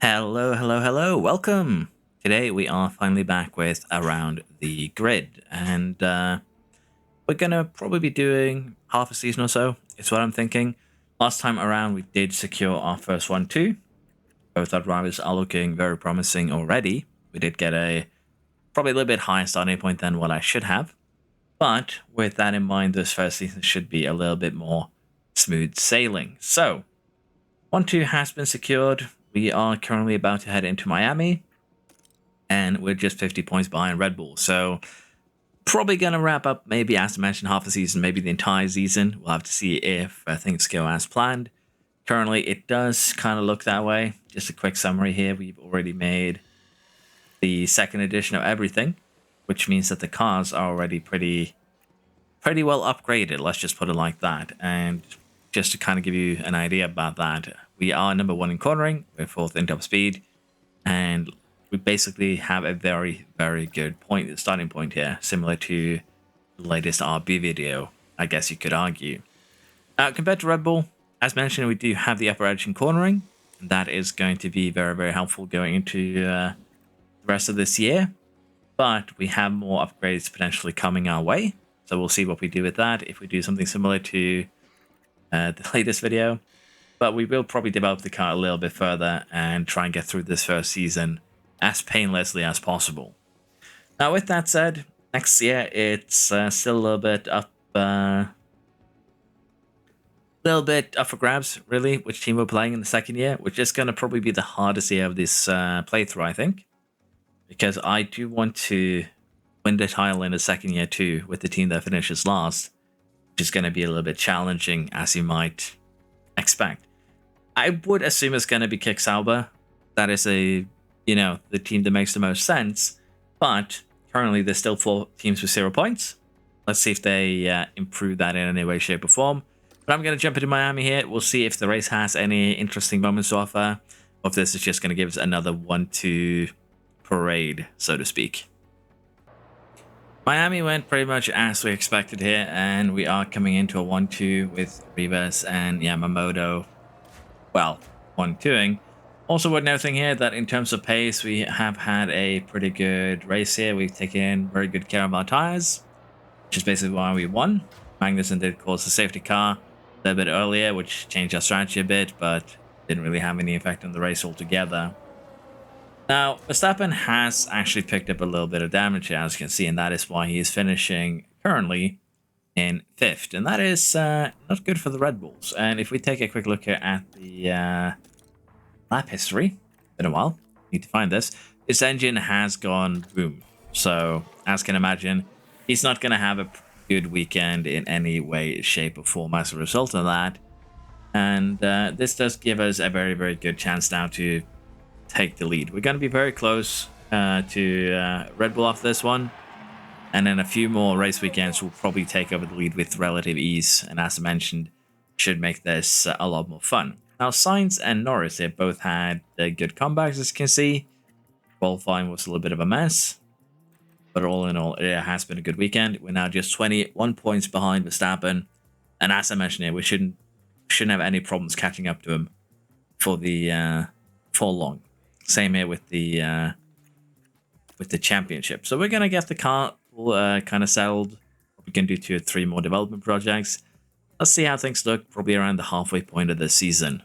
Hello, hello, hello, welcome! Today we are finally back with Around the Grid, and we're gonna probably be doing half a season or so, is what I'm thinking. Last time around we did secure our first one too. Both our drivers are looking very promising already. We did get probably a little bit higher starting point than what I should have, but with that in mind, this first season should be a little bit more smooth sailing. So, 1-2 has been secured. We are currently about to head into Miami, and we're just 50 points behind Red Bull. So probably going to wrap up, maybe as I mentioned, half a season, maybe the entire season. We'll have to see if things go as planned. Currently, it does kind of look that way. Just a quick summary here. We've already made the second edition of everything, which means that the cars are already pretty well upgraded. Let's just put it like that. And just to kind of give you an idea about that, we are number 1 in cornering, we're 4th in top speed, and we basically have a very, very good starting point here, similar to the latest RB video, I guess you could argue. Compared to Red Bull, as mentioned, we do have the upper edge in cornering, and that is going to be very, very helpful going into the rest of this year, but we have more upgrades potentially coming our way, so we'll see what we do with that, if we do something similar to the latest video. But we will probably develop the car a little bit further and try and get through this first season as painlessly as possible. Now, with that said, next year it's still a little bit up for grabs, really, which team we're playing in the second year, which is going to probably be the hardest year of this playthrough, I think, because I do want to win the title in the second year too with the team that finishes last, which is going to be a little bit challenging, as you might expect. I would assume it's going to be Kick Sauber. That is the team that makes the most sense. But currently, there's still 4 teams with 0 points. Let's see if they improve that in any way, shape, or form. But I'm going to jump into Miami here. We'll see if the race has any interesting moments to offer, or if this is just going to give us another 1-2 parade, so to speak. Miami went pretty much as we expected here, and we are coming into a 1-2 with Rivas and Yamamoto, well, 1-2ing. Also worth noting here that in terms of pace, we have had a pretty good race here. We've taken very good care of our tires, which is basically why we won. Magnussen did cause a safety car a little bit earlier, which changed our strategy a bit, but didn't really have any effect on the race altogether. Now, Verstappen has actually picked up a little bit of damage here, as you can see, and that is why he is finishing currently in 5th, and that is not good for the Red Bulls. And if we take a quick look here at the lap history, been a while, need to find this. His engine has gone boom, so as you can imagine, he's not going to have a good weekend in any way, shape, or form as a result of that. And this does give us a very, very good chance now to take the lead. We're going to be very close to Red Bull off this one, and then a few more race weekends will probably take over the lead with relative ease, and as I mentioned, should make this a lot more fun. Now, Sainz and Norris, they both had good comebacks, as you can see. Qualifying was a little bit of a mess, but all in all, it has been a good weekend. We're now just 21 points behind Verstappen, and as I mentioned here, we shouldn't have any problems catching up to him for long. Same here with the championship. So we're gonna get the car kind of settled. We can do 2 or 3 more development projects. Let's see how things look, probably around the halfway point of the season.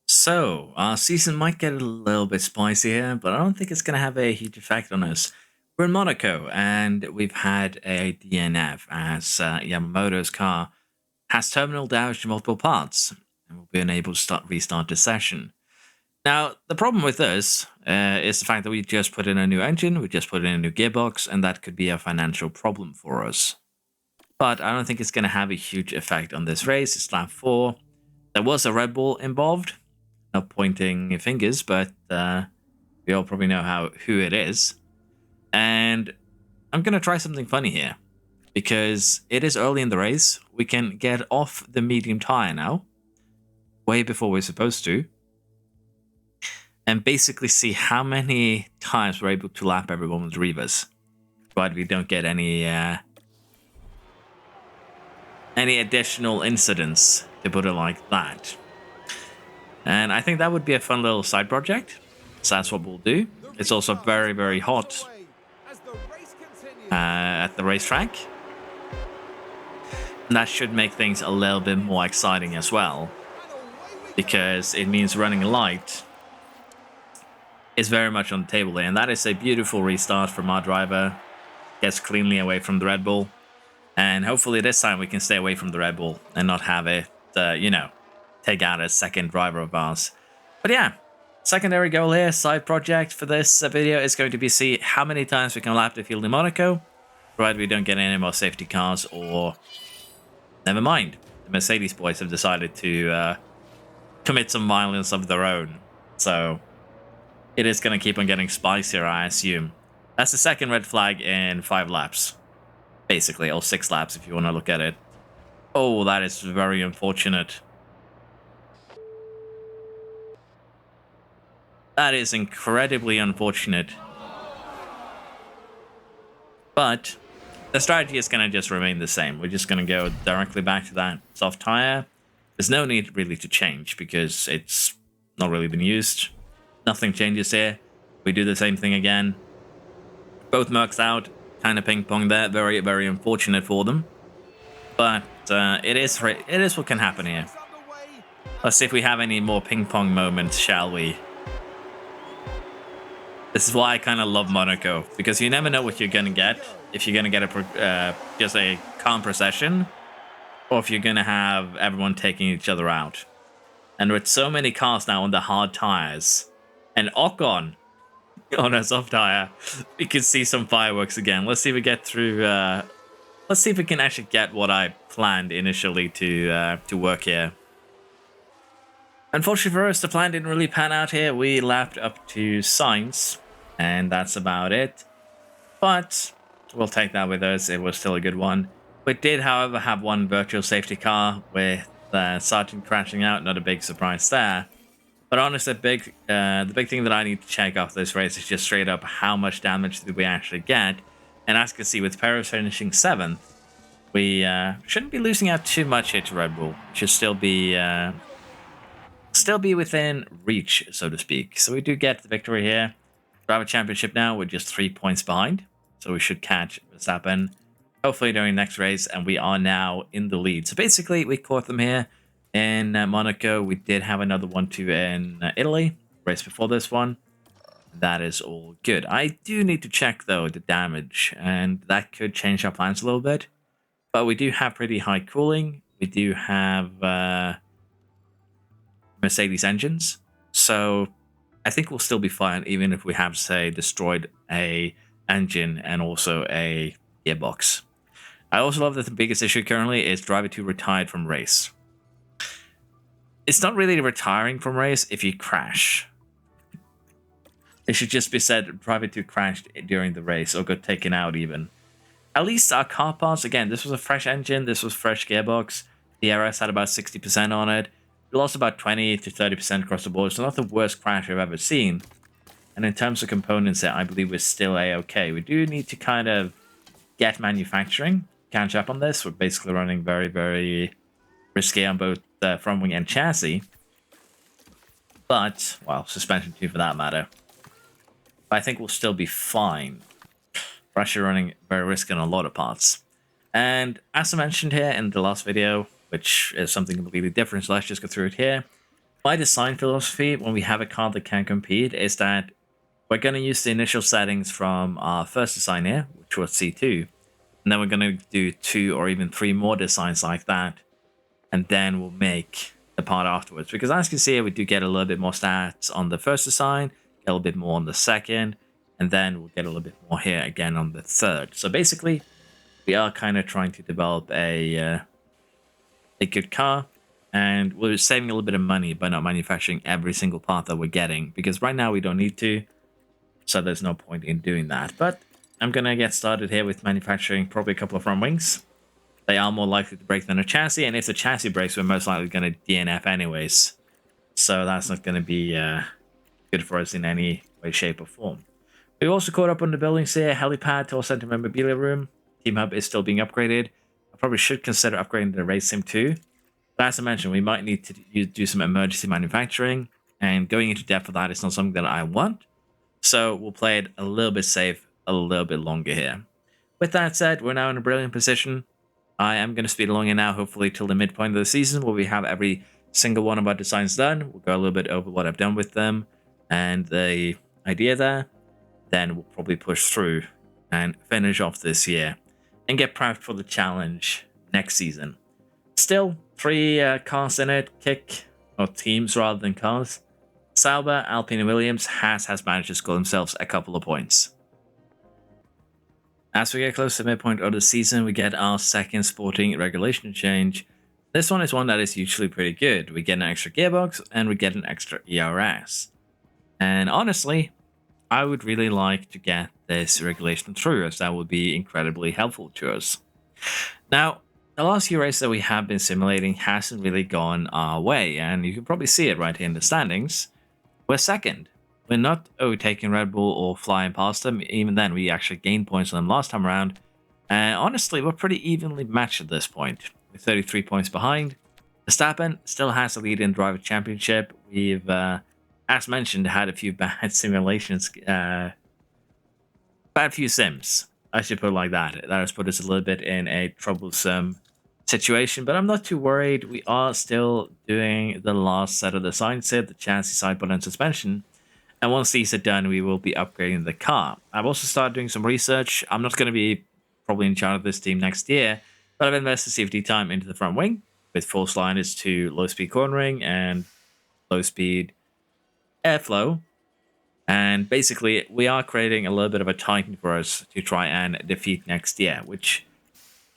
So our season might get a little bit spicy here, but I don't think it's gonna have a huge effect on us. We're in Monaco, and we've had a DNF as Yamamoto's car has terminal damage to multiple parts, and we'll be unable to restart the session. Now, the problem with this is the fact that we just put in a new engine, we just put in a new gearbox, and that could be a financial problem for us. But I don't think it's going to have a huge effect on this race. It's lap 4. There was a Red Bull involved. Not pointing fingers, but we all probably know who it is. And I'm going to try something funny here, because it is early in the race. We can get off the medium tire now, way before we're supposed to, and basically see how many times we're able to lap everyone with Rivas, but we don't get any additional incidents, to put it like that. And I think that would be a fun little side project. So that's what we'll do. It's also very, very hot at the racetrack. And that should make things a little bit more exciting as well, because it means running light is very much on the table there. And that is a beautiful restart from our driver. Gets cleanly away from the Red Bull. And hopefully this time we can stay away from the Red Bull and not have it, you know, take out a second driver of ours. But yeah, secondary goal here, side project for this video is going to be see how many times we can lap the field in Monaco, provided we don't get any more safety cars, or never mind. The Mercedes boys have decided to commit some violence of their own. So it is going to keep on getting spicier, I assume. That's the second red flag in 5 laps. Basically, or 6 laps if you want to look at it. Oh, that is very unfortunate. That is incredibly unfortunate. But the strategy is going to just remain the same. We're just going to go directly back to that soft tire. There's no need really to change because it's not really been used. Nothing changes here. We do the same thing again. Both Mercs out. Kind of ping pong there. Very, very unfortunate for them. But it is what can happen here. Let's see if we have any more ping pong moments, shall we? This is why I kind of love Monaco, because you never know what you're going to get. If you're going to get just a calm procession, or if you're going to have everyone taking each other out. And with so many cars now on the hard tires, and Ocon on a soft tire, we can see some fireworks again. Let's see if we get through. Let's see if we can actually get what I planned initially to work here. Unfortunately for us, the plan didn't really pan out here. We lapped up to Sainz, and that's about it. But we'll take that with us. It was still a good one. We did, however, have one virtual safety car with Sargent crashing out. Not a big surprise there. But honestly, the big thing that I need to check off this race is just straight up how much damage did we actually get. And as you can see, with Perez finishing 7th, we shouldn't be losing out too much here to Red Bull. Should still be within reach, so to speak. So we do get the victory here. Driver Championship now, we're just 3 points behind. So we should catch Verstappen, hopefully during the next race. And we are now in the lead. So basically, we caught them here in Monaco. We did have another 1-2 in Italy, race before this one. That is all good. I do need to check, though, the damage. And that could change our plans a little bit. But we do have pretty high cooling. We do have Mercedes engines, so I think we'll still be fine, even if we have, say, destroyed a engine and also a gearbox. I also love that the biggest issue currently is driver 2 retired from race. It's not really retiring from race if you crash. It should just be said driver 2 crashed during the race or got taken out even. At least our car parts, again, this was a fresh engine, this was fresh gearbox. The RS had about 60% on it. We lost about 20 to 30% across the board, so not the worst crash I've ever seen. And in terms of components, I believe we're still A-okay. We do need to kind of get manufacturing, catch up on this. We're basically running very, very risky on both the front wing and chassis. But, well, suspension too for that matter. But I think we'll still be fine. We're actually running very risky on a lot of parts. And as I mentioned here in the last video, which is something completely different, so let's just go through it here. My design philosophy when we have a car that can compete is that we're going to use the initial settings from our first design here, which was C2. And then we're going to do 2 or even 3 more designs like that. And then we'll make the part afterwards. Because as you can see here, we do get a little bit more stats on the first design, get a little bit more on the second, and then we'll get a little bit more here again on the third. So basically, we are kind of trying to develop a good car, and we're saving a little bit of money by not manufacturing every single part that we're getting, because right now we don't need to, so there's no point in doing that. But I'm gonna get started here with manufacturing probably a couple of front wings. They are more likely to break than a chassis, and if the chassis breaks, we're most likely going to DNF anyways, so that's not going to be good for us in any way, shape, or form. We also caught up on the buildings here. Helipad, tour center, memorabilia room. Team hub is still being upgraded. I probably should consider upgrading the race sim too. But as I mentioned, we might need to do some emergency manufacturing, and going into depth of that is not something that I want. So we'll play it a little bit safe, a little bit longer here. With that said, we're now in a brilliant position. I am going to speed along here now, hopefully till the midpoint of the season, where we have every single one of our designs done. We'll go a little bit over what I've done with them and the idea there. Then we'll probably push through and finish off this year and get prepped for the challenge next season. Still, 3 cars in it, or teams rather than cars. Sauber, Alpine, and Williams has managed to score themselves a couple of points. As we get close to the midpoint of the season, we get our second sporting regulation change. This one is one that is usually pretty good. We get an extra gearbox and we get an extra ERS. And honestly, I would really like to get this regulation through, as that would be incredibly helpful to us. Now, the last few races that we have been simulating hasn't really gone our way, and you can probably see it right here in the standings. We're second. We're not overtaking Red Bull or flying past them. Even then, we actually gained points on them last time around. And honestly, we're pretty evenly matched at this point. We're 33 points behind. Verstappen still has the lead in Driver Championship. We've, as mentioned, had a few bad simulations. Bad few sims. I should put it like that. That has put us a little bit in a troublesome situation, but I'm not too worried. We are still doing the last set of the sign set, the chassis, side body, and suspension. And once these are done, we will be upgrading the car. I've also started doing some research. I'm not going to be probably in charge of this team next year, but I've invested CFD time into the front wing with full sliders to low-speed cornering and low-speed airflow. And basically, we are creating a little bit of a titan for us to try and defeat next year, which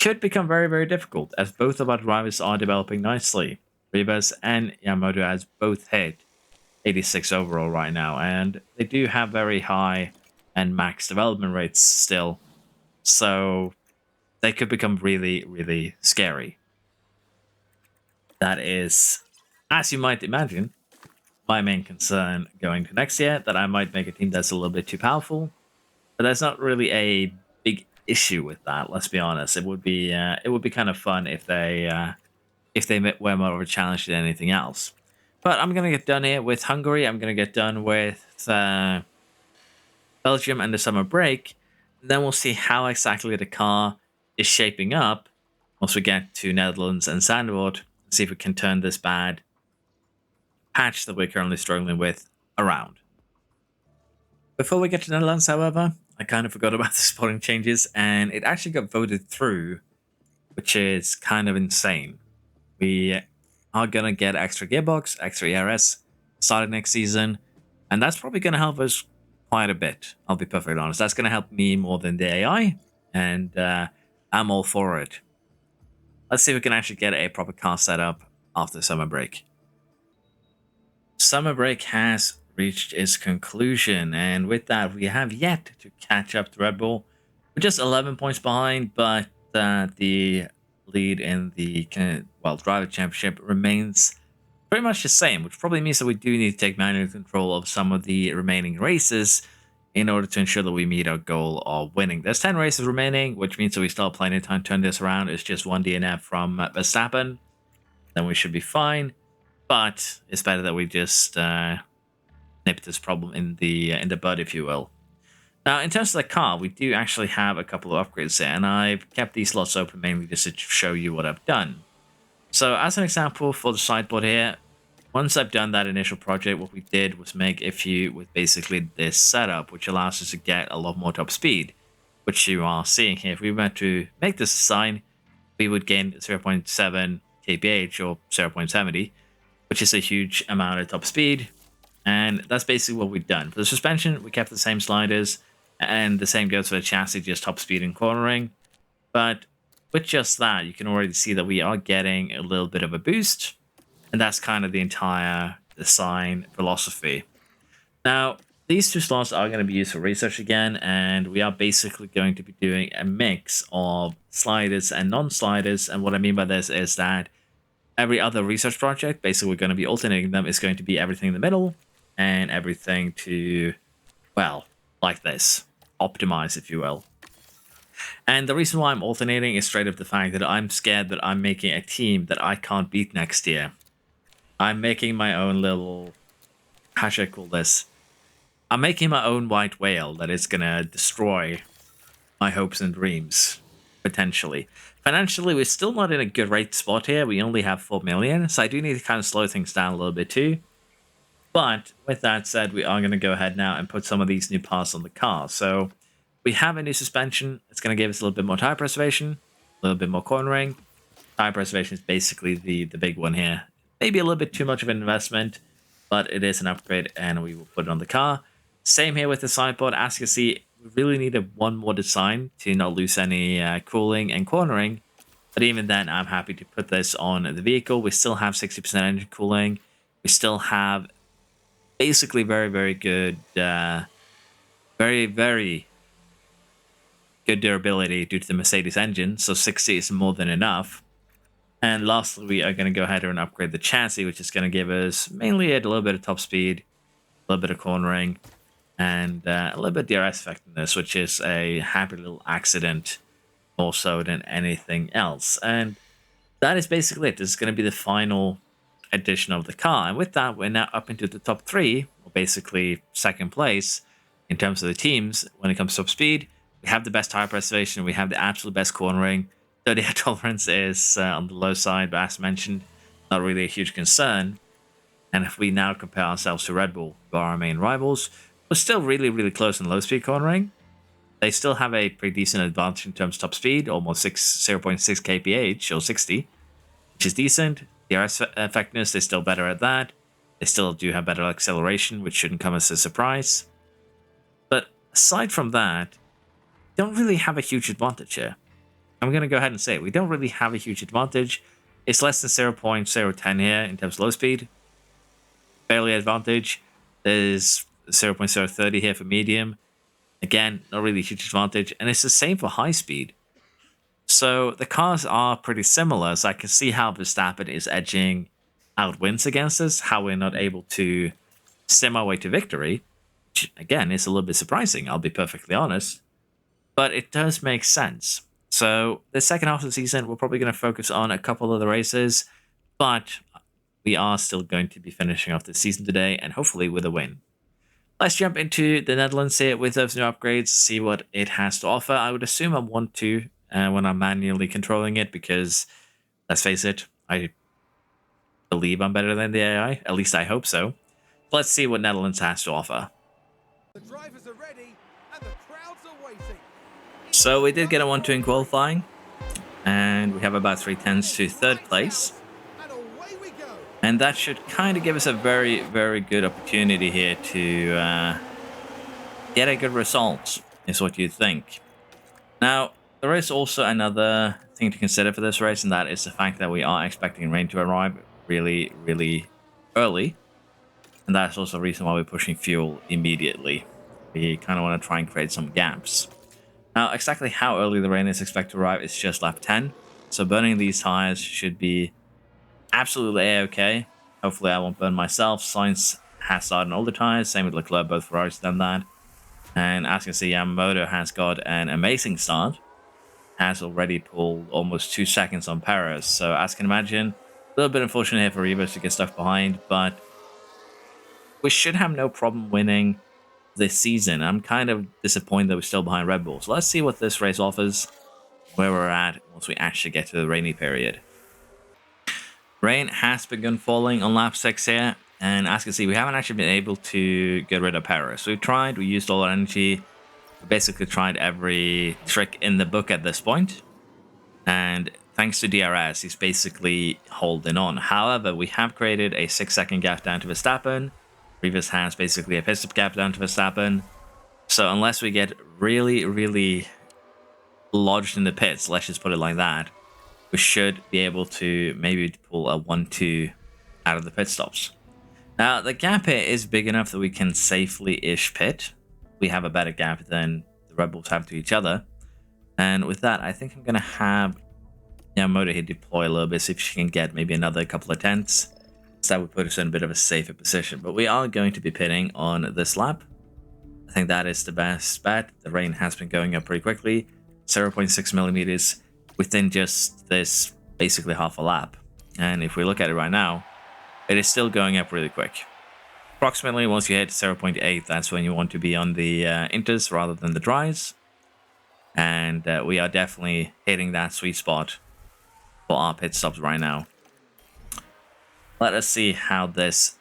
could become very, very difficult, as both of our drivers are developing nicely. Rivas and Yamamoto has both hit 86 overall right now, and they do have very high and max development rates still, so they could become really, really scary. That is, as you might imagine, my main concern going to next year, that I might make a team that's a little bit too powerful, but there's not really a big issue with that. Let's be honest. It would be kind of fun if they were more of a challenge than anything else. But I'm going to get done here with Hungary. I'm going to get done with Belgium and the summer break. Then we'll see how exactly the car is shaping up once we get to Netherlands and Zandvoort. See if we can turn this bad patch that we're currently struggling with around. Before we get to Netherlands, however, I kind of forgot about the spotting changes, and it actually got voted through, which is kind of insane. We are going to get extra gearbox, extra ERS starting next season, and that's probably going to help us quite a bit. I'll be perfectly honest. That's going to help me more than the AI, and I'm all for it. Let's see if we can actually get a proper car set up after summer break. Summer break has reached its conclusion, and with that, we have yet to catch up to Red Bull. We're just 11 points behind, but the lead in the driver championship remains pretty much the same, which probably means that we do need to take manual control of some of the remaining races in order to ensure that we meet our goal of winning. There's 10 races remaining, which means that we still have plenty of time to turn this around. It's just one DNF from Verstappen, then we should be fine. But it's better that we just nip this problem in the bud, if you will. Now, in terms of the car, we do actually have a couple of upgrades there, and I've kept these slots open mainly just to show you what I've done. So, as an example for the sideboard here, once I've done that initial project, what we did was make a few with basically this setup, which allows us to get a lot more top speed, which you are seeing here. If we were to make this a sign, we would gain 0.7 kph or 0.70, which is a huge amount of top speed, and that's basically what we've done. For the suspension, we kept the same sliders, and the same goes for the chassis, just top speed and cornering. But with just that, you can already see that we are getting a little bit of a boost, and that's kind of the entire design philosophy. Now, these two slots are going to be used for research again, and we are basically going to be doing a mix of sliders and non-sliders, and what I mean by this is that every other research project, basically we're going to be alternating them, is going to be everything in the middle, and everything to, well, like this. Optimize, if you will. And the reason why I'm alternating is straight up the fact that I'm scared that I'm making a team that I can't beat next year. I'm making my own little, how should I call this? I'm making my own white whale that is gonna destroy my hopes and dreams, potentially. Financially, we're still not in a great spot here. We only have 4 million, so I do need to kind of slow things down a little bit too. But with that said, we are going to go ahead now and put some of these new parts on the car. So we have a new suspension. It's going to give us a little bit more tire preservation, a little bit more cornering. Tire preservation is basically the big one here. Maybe a little bit too much of an investment, but it is an upgrade, and we will put it on the car. Same here with the sideboard. As you can see, we really needed one more design to not lose any cooling and cornering. But even then, I'm happy to put this on the vehicle. We still have 60% engine cooling. We still have basically very, very good, very, very good durability due to the Mercedes engine. So 60 is more than enough. And lastly, we are going to go ahead and upgrade the chassis, which is going to give us mainly a little bit of top speed, a little bit of cornering, and a little bit of DRS effectiveness, which is a happy little accident more so than anything else. And that is basically it. This is going to be the final edition of the car. And with that, we're now up into the top 3, or basically second place in terms of the teams. When it comes to top speed, we have the best tire preservation, we have the absolute best cornering. 30 air tolerance is on the low side, but as mentioned, not really a huge concern. And if we now compare ourselves to Red Bull, who are our main rivals, we're still really, really close in low speed cornering. They still have a pretty decent advantage in terms of top speed, almost 0.6 kph or 60, which is decent. DRS effectiveness, they're still better at that. They still do have better acceleration, which shouldn't come as a surprise. But aside from that, don't really have a huge advantage here. I'm going to go ahead and say it. We don't really have a huge advantage. It's less than 0.010 here in terms of low speed. Barely advantage. There's 0.030 here for medium. Again, not really a huge advantage. And it's the same for high speed. So the cars are pretty similar. So I can see how Verstappen is edging out wins against us. How we're not able to sim our way to victory. Which, again, is a little bit surprising. I'll be perfectly honest. But it does make sense. So the second half of the season, we're probably going to focus on a couple of the races. But we are still going to be finishing off the season today. And hopefully with a win. Let's jump into the Netherlands here with those new upgrades, see what it has to offer. I would assume I want to when I'm manually controlling it because, let's face it, I believe I'm better than the AI. At least I hope so. Let's see what Netherlands has to offer. The drivers are ready and the crowds are waiting. So we did get a 1-2 in qualifying, and we have about 3/10 to third place. And that should kind of give us a very, very good opportunity here to get a good result, is what you think. Now, there is also another thing to consider for this race, and that is the fact that we are expecting rain to arrive really, really early. And that's also the reason why we're pushing fuel immediately. We kind of want to try and create some gaps. Now, exactly how early the rain is expected to arrive is just lap 10. So burning these tires should be absolutely a-okay. Hopefully I won't burn myself. Sainz has started on all the tires. Same with Leclerc. Both Ferraris done that. And as you can see, Yamamoto has got an amazing start. Has already pulled almost 2 seconds on Perez. So as you can imagine, a little bit unfortunate here for Rivas to get stuck behind. But we should have no problem winning this season. I'm kind of disappointed that we're still behind Red Bull. So let's see what this race offers, where we're at once we actually get to the rainy period. Rain has begun falling on lap 6 here, and as you can see, we haven't actually been able to get rid of Perez. We've tried, we used all our energy, we basically tried every trick in the book at this point, and thanks to DRS, he's basically holding on. However, we have created a 6-second gap down to Verstappen. Rivas has basically a pit stop gap down to Verstappen. So unless we get really, really lodged in the pits, let's just put it like that, we should be able to maybe pull a 1-2 out of the pit stops. Now, the gap here is big enough that we can safely-ish pit. We have a better gap than the Red Bulls have to each other. And with that, I think I'm going to have Yamamoto here deploy a little bit, see if she can get maybe another couple of tenths. So that would put us in a bit of a safer position. But we are going to be pitting on this lap. I think that is the best bet. The rain has been going up pretty quickly. 0.6 millimeters within just this basically half a lap. And if we look at it right now, it is still going up really quick. Approximately once you hit 0.8, that's when you want to be on the inters rather than the dries. And we are definitely hitting that sweet spot for our pit stops right now. Let us see how this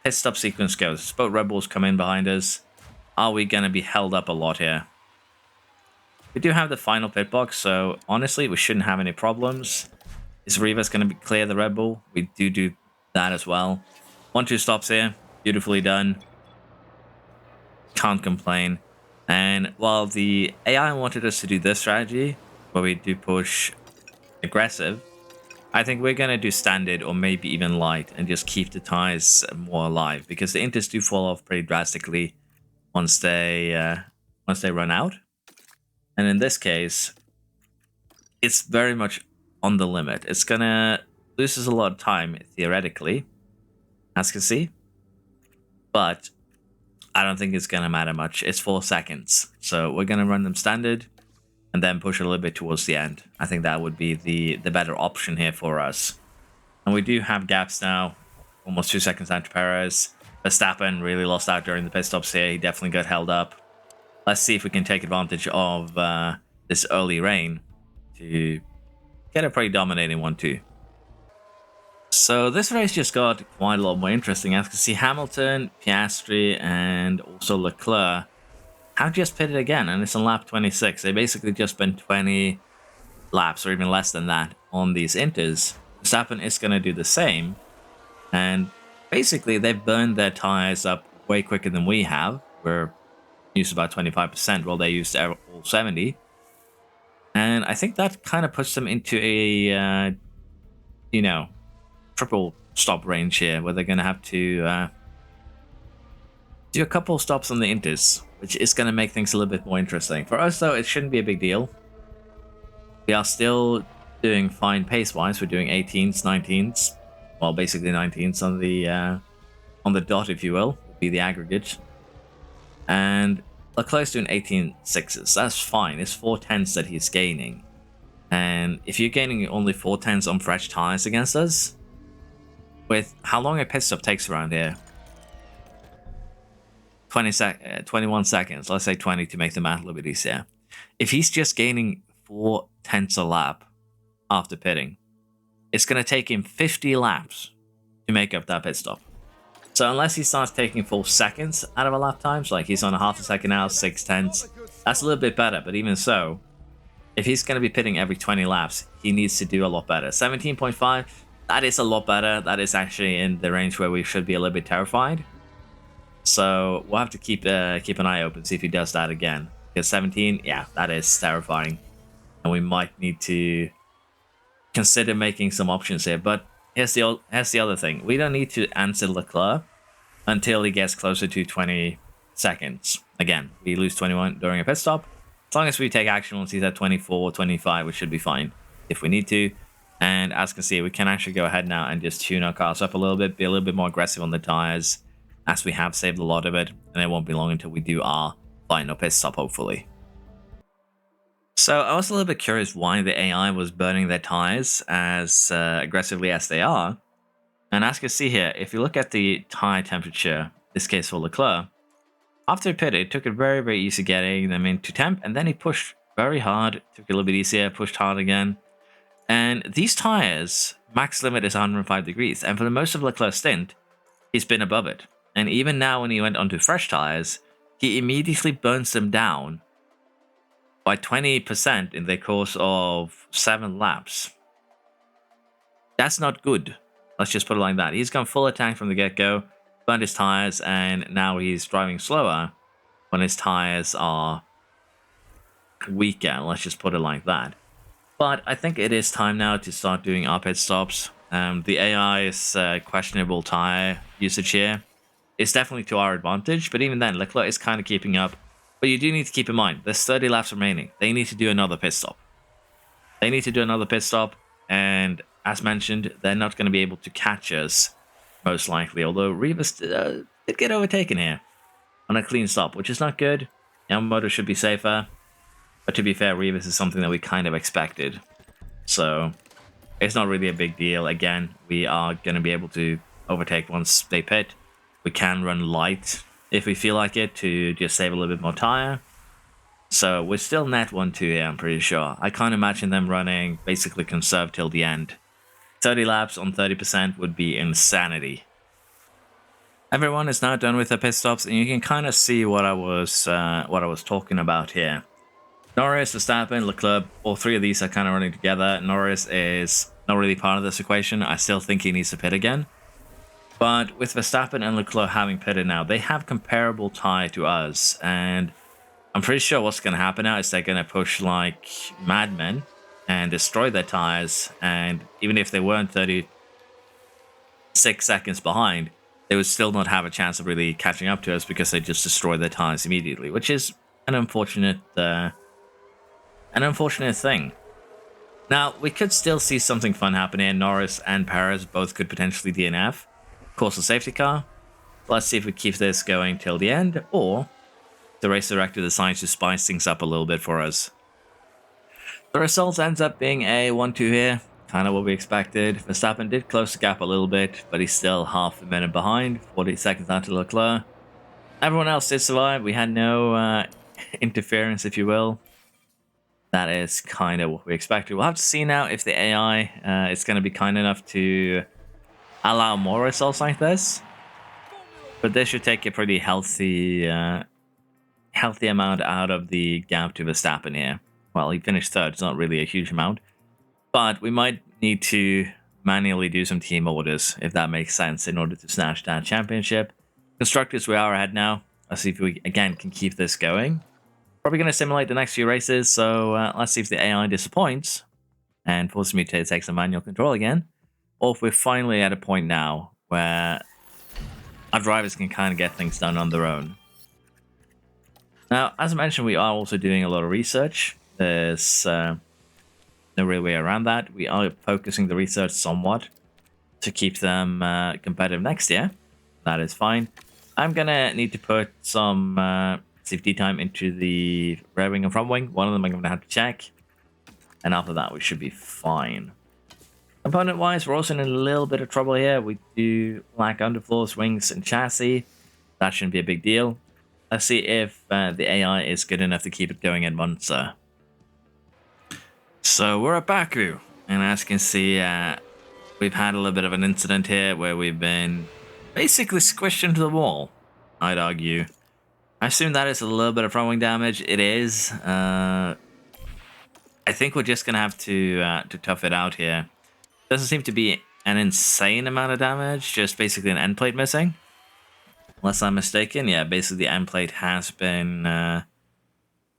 pit stop sequence goes. Both Red Bulls come in behind us. Are we going to be held up a lot here? We do have the final pit box, so honestly, we shouldn't have any problems. Is Rivas going to clear the Red Bull? We do that as well. 1-2 stops here. Beautifully done. Can't complain. And while the AI wanted us to do this strategy, where we do push aggressive, I think we're going to do standard or maybe even light and just keep the tires more alive, because the inters do fall off pretty drastically once they run out. And in this case, it's very much on the limit. It's going to lose us a lot of time, theoretically, as you can see. But I don't think it's going to matter much. It's 4 seconds. So we're going to run them standard and then push a little bit towards the end. I think that would be the better option here for us. And we do have gaps now. Almost 2 seconds down to Perez. Verstappen really lost out during the pit stops here. He definitely got held up. Let's see if we can take advantage of this early rain to get a pretty dominating 1-2. So this race just got quite a lot more interesting. As you can see, Hamilton, Piastri, and also Leclerc have just pitted again, and it's on lap 26. They basically just spent 20 laps, or even less than that, on these inters. Verstappen is going to do the same, and basically they've burned their tires up way quicker than we have. We're used about 25%, while they used all 70. And I think that kind of puts them into a, triple stop range here, where they're going to have to do a couple stops on the inters, which is going to make things a little bit more interesting. For us, though, it shouldn't be a big deal. We are still doing fine pace-wise. We're doing 18s, 19s, well, basically 19s on the dot, if you will, would be the aggregate. And Leclerc's doing 18.6s. That's fine. It's 4.10s that he's gaining. And if you're gaining only 4.10s on fresh tires against us, with how long a pit stop takes around here, 21 seconds, let's say 20 to make the math a little bit easier. If he's just gaining 4/10 a lap after pitting, it's going to take him 50 laps to make up that pit stop. So unless he starts taking full seconds out of a lap times, like he's on a half a second now, 6/10, that's a little bit better. But even so, if he's going to be pitting every 20 laps, he needs to do a lot better. 17.5, that is a lot better. That is actually in the range where we should be a little bit terrified. So we'll have to keep an eye open, see if he does that again. Because 17, yeah, that is terrifying. And we might need to consider making some options here. But here's the other thing. We don't need to answer Leclerc until he gets closer to 20 seconds. Again, we lose 21 during a pit stop. As long as we take action once he's at 24, 25, we should be fine if we need to. And as you can see, we can actually go ahead now and just tune our cars up a little bit, be a little bit more aggressive on the tires, as we have saved a lot of it, and it won't be long until we do our final pit stop, hopefully. So I was a little bit curious why the AI was burning their tires as aggressively as they are. And as you can see here, if you look at the tire temperature, in this case for Leclerc, after he pitted, it took it very, very easy getting them into temp, and then he pushed very hard, took it a little bit easier, pushed hard again. And these tires, max limit is 105 degrees, and for the most of Leclerc's stint, he's been above it. And even now when he went onto fresh tires, he immediately burns them down by 20% in the course of 7 laps. That's not good. Let's just put it like that. He's gone full attack from the get-go, burned his tires, and now he's driving slower when his tires are weaker. Let's just put it like that. But I think it is time now to start doing our pit stops. The AI's questionable tire usage here is definitely to our advantage, but even then, Leclerc is kind of keeping up. But you do need to keep in mind, there's 30 laps remaining. They need to do another pit stop. And as mentioned, they're not going to be able to catch us, most likely. Although Rivas did get overtaken here on a clean stop, which is not good. Yamamoto should be safer. But to be fair, Rivas is something that we kind of expected. So it's not really a big deal. Again, we are going to be able to overtake once they pit. We can run light if we feel like it to just save a little bit more tire. So we're still net 1-2 here, I'm pretty sure. I can't imagine them running basically conserve till the end. 30 laps on 30% would be insanity. Everyone is now done with their pit stops, and you can kind of see what I was talking about here. Norris, Verstappen, Leclerc, all three of these are kind of running together. Norris is not really part of this equation. I still think he needs to pit again. But with Verstappen and Leclerc having pitted now, they have comparable tie to us. And I'm pretty sure what's going to happen now is they're going to push like madmen and destroy their tires. And even if they weren't 36 seconds behind, they would still not have a chance of really catching up to us because they just destroy their tires immediately, which is an unfortunate thing. Now, we could still see something fun happen here. Norris and Perez both could potentially DNF. Of course, a safety car. Let's see if we keep this going till the end, or the race director decides to spice things up a little bit for us. The result ends up being a 1-2 here. Kind of what we expected. Verstappen did close the gap a little bit, but he's still half a minute behind. 40 seconds after Leclerc. Everyone else did survive. We had no interference, if you will. That is kind of what we expected. We'll have to see now if the AI is going to be kind enough to allow more results like this. But this should take a pretty healthy amount out of the gap to Verstappen here. Well, he finished third. It's not really a huge amount. But we might need to manually do some team orders, if that makes sense, in order to snatch that championship. Constructors, we are ahead now. Let's see if we, again, can keep this going. Probably going to simulate the next few races, so let's see if the AI disappoints and forces me to take some manual control again, or if we're finally at a point now where our drivers can kind of get things done on their own. Now, as I mentioned, we are also doing a lot of research. There's no real way around that. We are focusing the research somewhat to keep them competitive next year. That is fine. I'm going to need to put some safety time into the rear wing and front wing. One of them I'm going to have to check. And after that, we should be fine. Component-wise, we're also in a little bit of trouble here. We do lack underfloors, wings, and chassis. That shouldn't be a big deal. Let's see if the AI is good enough to keep it going in Monza. So we're at Baku. And as you can see, we've had a little bit of an incident here where we've been basically squished into the wall, I'd argue. I assume that is a little bit of front wing damage. It is. I think we're just going to have to tough it out here. Doesn't seem to be an insane amount of damage, just basically an end plate missing. Unless I'm mistaken, yeah, basically the end plate has been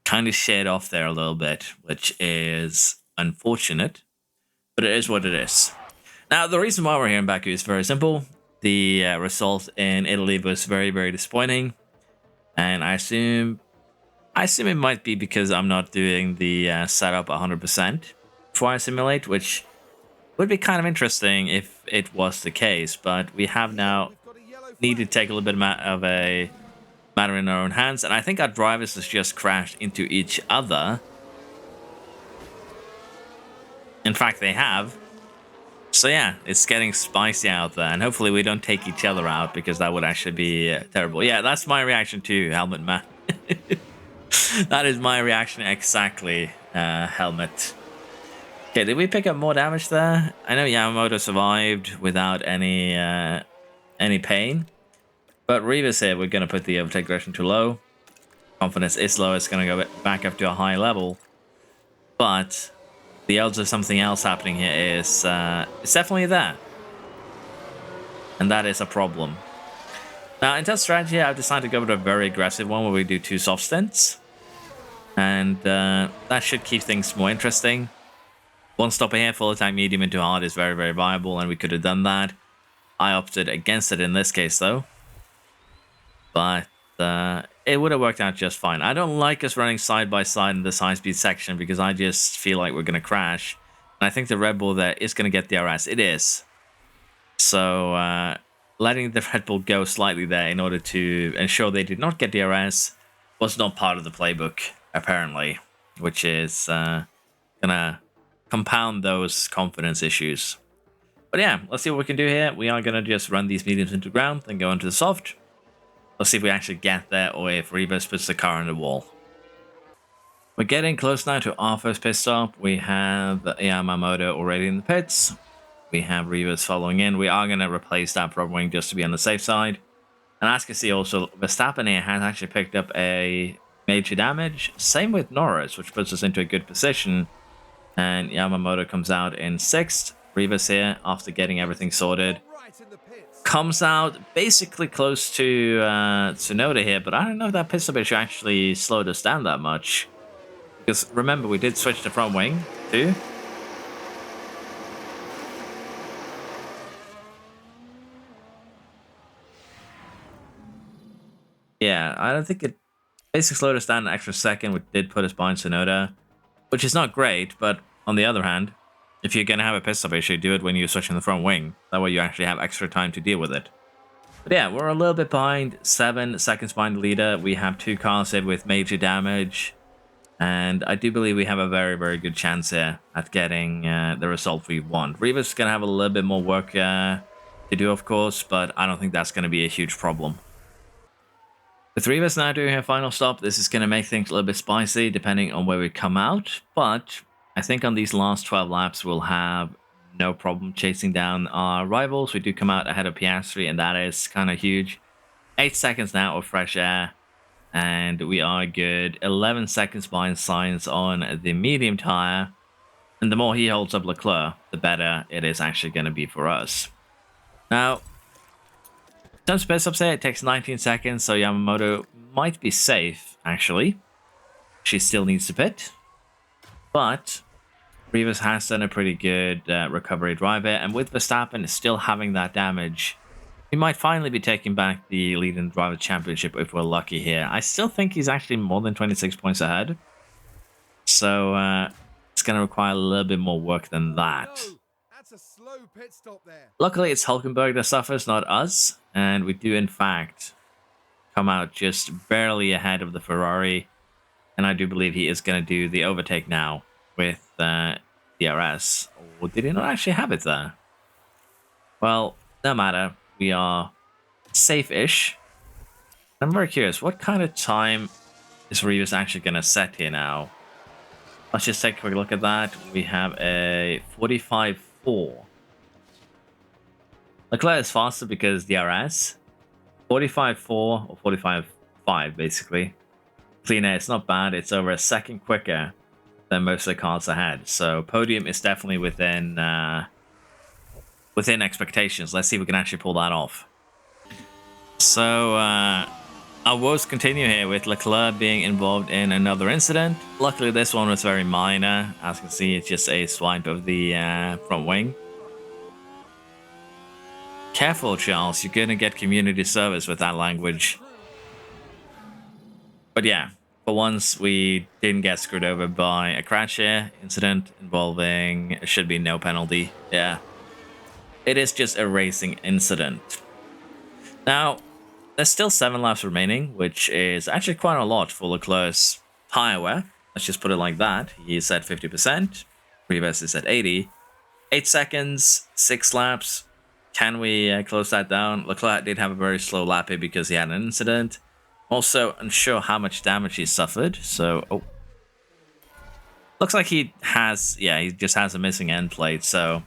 kind of sheared off there a little bit, which is unfortunate, but it is what it is. Now, the reason why we're here in Baku is very simple. The result in Italy was very, very disappointing, and I assume it might be because I'm not doing the setup 100% before I simulate, which would be kind of interesting if it was the case, but we have now needed to take a little bit of a matter in our own hands, and I think our drivers has just crashed into each other. In fact, they have. So yeah, it's getting spicy out there, and hopefully we don't take each other out, because that would actually be terrible. Yeah, that's my reaction too, Helmet Man. That is my reaction exactly, Helmet. Okay, did we pick up more damage there? I know Yamamoto survived without any pain. But Rivas here, we're going to put the overtake direction too low. Confidence is low, it's going to go back up to a high level. But the odds of something else happening here is it's definitely there. And that is a problem. Now, in test strategy, I've decided to go with a very aggressive one where we do 2 soft stints. And that should keep things more interesting. One stopper here, full attack, medium into hard is very, very viable, and we could have done that. I opted against it in this case, though. But it would have worked out just fine. I don't like us running side by side in this high-speed section because I just feel like we're going to crash. And I think the Red Bull there is going to get DRS. It is. So letting the Red Bull go slightly there in order to ensure they did not get DRS was not part of the playbook, apparently. which is gonna compound those confidence issues. But yeah, let's see what we can do here. We are gonna just run these mediums into ground, then go into the soft. Let's see if we actually get there, or if Rebus puts the car on the wall. We're getting close now to our first pit stop. We have Yamamoto already in the pits. We have Rebus following in. We are going to replace that front wing just to be on the safe side. And as you can see also, Verstappen here has actually picked up a major damage. Same with Norris, which puts us into a good position. And Yamamoto comes out in 6th. Rebus here, after getting everything sorted, comes out basically close to Tsunoda here. But I don't know if that pit stop issue actually slowed us down that much. Because remember, we did switch the front wing too. Yeah, I don't think it basically slowed us down an extra second, which did put us behind Tsunoda, which is not great. But on the other hand, if you're going to have a pit stop issue, do it when you're switching the front wing. That way you actually have extra time to deal with it. But yeah, we're a little bit behind, 7 seconds behind the leader. We have 2 cars here with major damage. And I do believe we have a very, very good chance here at getting the result we want. Rebus is going to have a little bit more work to do, of course, but I don't think that's going to be a huge problem. With Rebus now doing her final stop, this is going to make things a little bit spicy depending on where we come out. But I think on these last 12 laps, we'll have no problem chasing down our rivals. We do come out ahead of Piastri, and that is kind of huge. 8 seconds now of fresh air. And we are good. 11 seconds behind Sainz on the medium tire. And the more he holds up Leclerc, the better it is actually going to be for us. Now, in terms of pit stops here, it takes 19 seconds, so Yamamoto might be safe, actually. She still needs to pit. But Rebus has done a pretty good recovery drive here. And with Verstappen still having that damage, we might finally be taking back the lead in the Driver Championship if we're lucky here. I still think he's actually more than 26 points ahead. So it's going to require a little bit more work than that. That's a slow pit stop there. Luckily, it's Hulkenberg that suffers, not us. And we do, in fact, come out just barely ahead of the Ferrari. And I do believe he is going to do the overtake now with DRS. Or did he not actually have it there? Well, no matter. We are safe-ish. I'm very curious, what kind of time is Rebus actually going to set here now? Let's just take a quick look at that. We have a 45.4. Leclerc is faster because DRS. 45.4 or 45.5 basically. Clean air, it's not bad. It's over a second quicker than most of the cars ahead. So podium is definitely within expectations. Let's see if we can actually pull that off. So our woes continue here with Leclerc being involved in another incident. Luckily this one was very minor. As you can see, it's just a swipe of the front wing. Careful, Charles, you're gonna get community service with that language. But yeah, for once we didn't get screwed over by a crash here. Incident involving, should be no penalty. Yeah. It is just a racing incident. Now, there's still 7 laps remaining, which is actually quite a lot for Leclerc's tire wear. Let's just put it like that. He's at 50%. Rebus is at 80. 8 seconds, 6 laps. Can we close that down? Leclerc did have a very slow lap here because he had an incident. Also, unsure how much damage he suffered. So, looks like he has, yeah, he just has a missing end plate. So,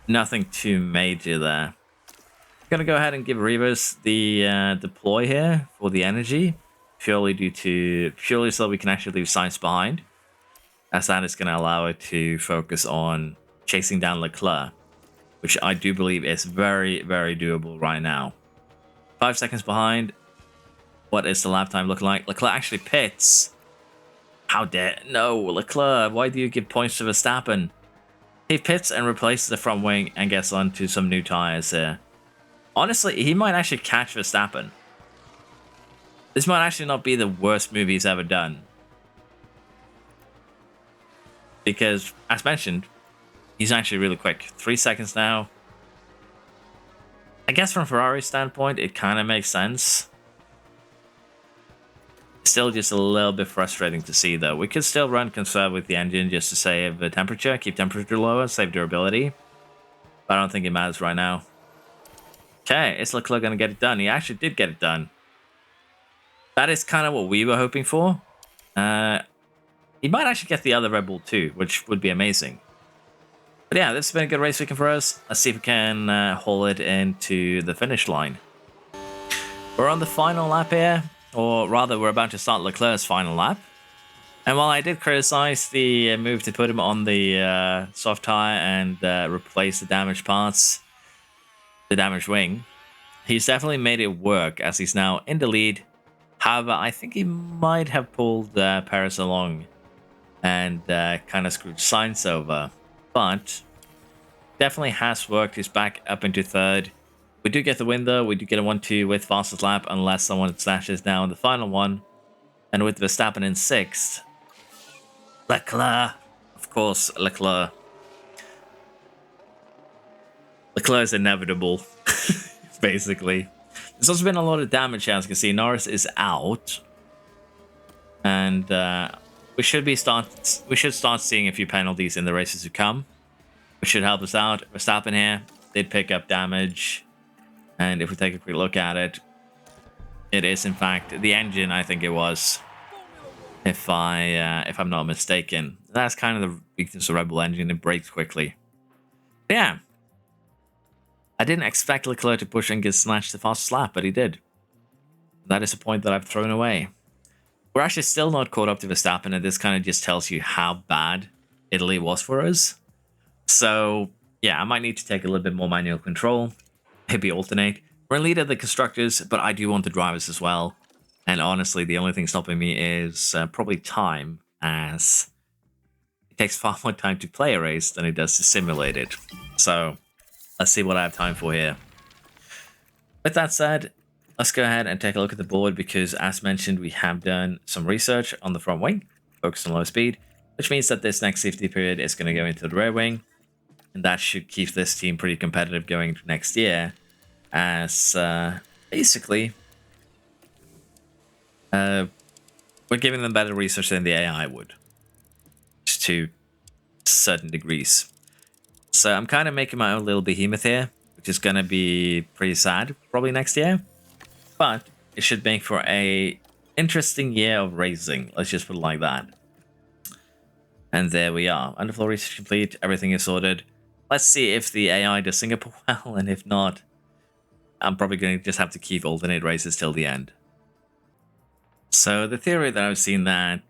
nothing too major there. I'm gonna go ahead and give Rebus the deploy here for the energy, purely so we can actually leave Sainz behind, as that is gonna allow it to focus on chasing down Leclerc, which I do believe is very, very doable right now. 5 seconds behind. What is the lap time looking like? Leclerc actually pits. How dare no, Leclerc? Why do you give points to Verstappen? He pits and replaces the front wing and gets onto some new tires here. Honestly, he might actually catch Verstappen. This might actually not be the worst move he's ever done. Because, as mentioned, he's actually really quick. 3 seconds now. I guess from Ferrari's standpoint, it kind of makes sense. Still just a little bit frustrating to see, though. We could still run conserve with the engine just to save the temperature, keep temperature lower, save durability. But I don't think it matters right now. Okay, it's Leclerc going to get it done. He actually did get it done. That is kind of what we were hoping for. He might actually get the other Red Bull too, which would be amazing. But yeah, this has been a good race weekend for us. Let's see if we can haul it into the finish line. We're on the final lap here. Or rather, we're about to start Leclerc's final lap. And while I did criticize the move to put him on the soft tire and replace the damaged parts, the damaged wing, he's definitely made it work as he's now in the lead. However, I think he might have pulled Perez along and kind of screwed Sainz over. But definitely has worked. He's back up into third. We do get the win, though. We do get a 1-2 with fastest lap, unless someone slashes down the final one. And with Verstappen in sixth. Leclerc. Of course, Leclerc. Leclerc is inevitable, basically. There's also been a lot of damage, as you can see. Norris is out. And we should start seeing a few penalties in the races to come, which should help us out. Verstappen here did pick up damage. And if we take a quick look at it, it is in fact the engine, I think it was, if I'm not mistaken. That's kind of the weakness of Red Bull engine, it breaks quickly. But yeah. I didn't expect Leclerc to push and get slashed the fastest lap, but he did. That is a point that I've thrown away. We're actually still not caught up to Verstappen, and this kind of just tells you how bad Italy was for us. So yeah, I might need to take a little bit more manual control. Maybe alternate. We're in lead of the constructors, but I do want the drivers as well. And honestly, the only thing stopping me is probably time, as it takes far more time to play a race than it does to simulate it. So let's see what I have time for here. With that said, let's go ahead and take a look at the board, because as mentioned, we have done some research on the front wing, focused on low speed, which means that this next safety period is going to go into the rear wing. And that should keep this team pretty competitive going into next year, as basically we're giving them better research than the AI would, just to certain degrees. So I'm kind of making my own little behemoth here, which is going to be pretty sad probably next year. But it should make for a interesting year of racing. Let's just put it like that. And there we are. Underfloor research complete. Everything is sorted. Let's see if the AI does Singapore well, and if not, I'm probably going to just have to keep alternate races till the end. So the theory that I've seen that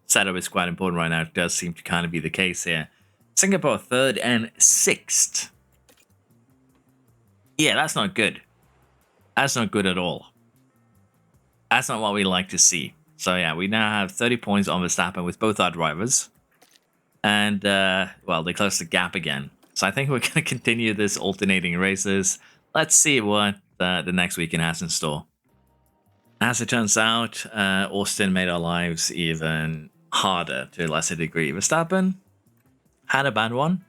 setup is quite important right now does seem to kind of be the case here. Singapore 3rd and 6th. Yeah, that's not good. That's not good at all. That's not what we like to see. So yeah, we now have 30 points on Verstappen with both our drivers. And, well, they closed the gap again. So I think we're going to continue this alternating races. Let's see what the next weekend has in store. As it turns out, Austin made our lives even harder to a lesser degree. Verstappen had a bad one,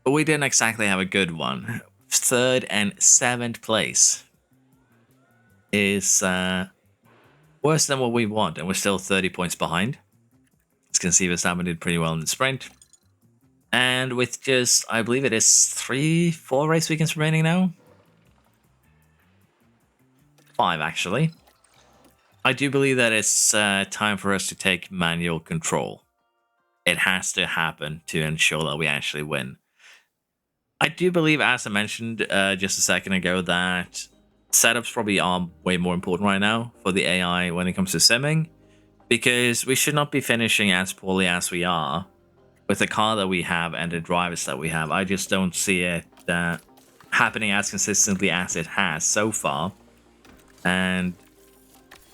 but we didn't exactly have a good one. 3rd and 7th place is worse than what we want, and we're still 30 points behind. As you can see, Verstappen did pretty well in the sprint. And with just, I believe it is 3-4 race weekends remaining now. 5, actually. I do believe that it's time for us to take manual control. It has to happen to ensure that we actually win. I do believe, as I mentioned just a second ago, that setups probably are way more important right now for the AI when it comes to simming, because we should not be finishing as poorly as we are with the car that we have and the drivers that we have. I just don't see it happening as consistently as it has so far, and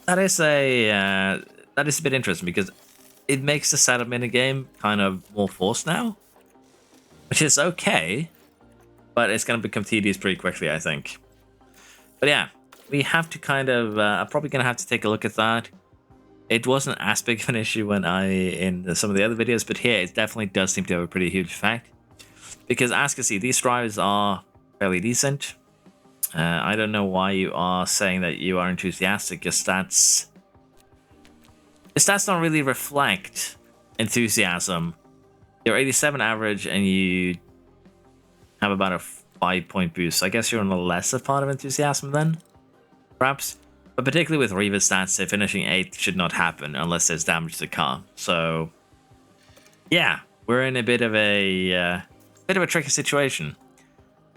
that is a bit interesting, because it makes the setup minigame kind of more forced now, which is okay, but it's going to become tedious pretty quickly, I think. But yeah, we have to kind of, I'm probably going to have to take a look at that. It wasn't as big of an issue in some of the other videos, but here it definitely does seem to have a pretty huge effect. Because as you can see, these drivers are fairly decent. I don't know why you are saying that you are enthusiastic. Your stats don't really reflect enthusiasm. You're 87 average and you have about a 5-point boost. So I guess you're on the lesser part of enthusiasm then, perhaps. But particularly with Reaver's stats, finishing 8th should not happen unless there's damage to the car. So yeah, we're in a bit of a tricky situation.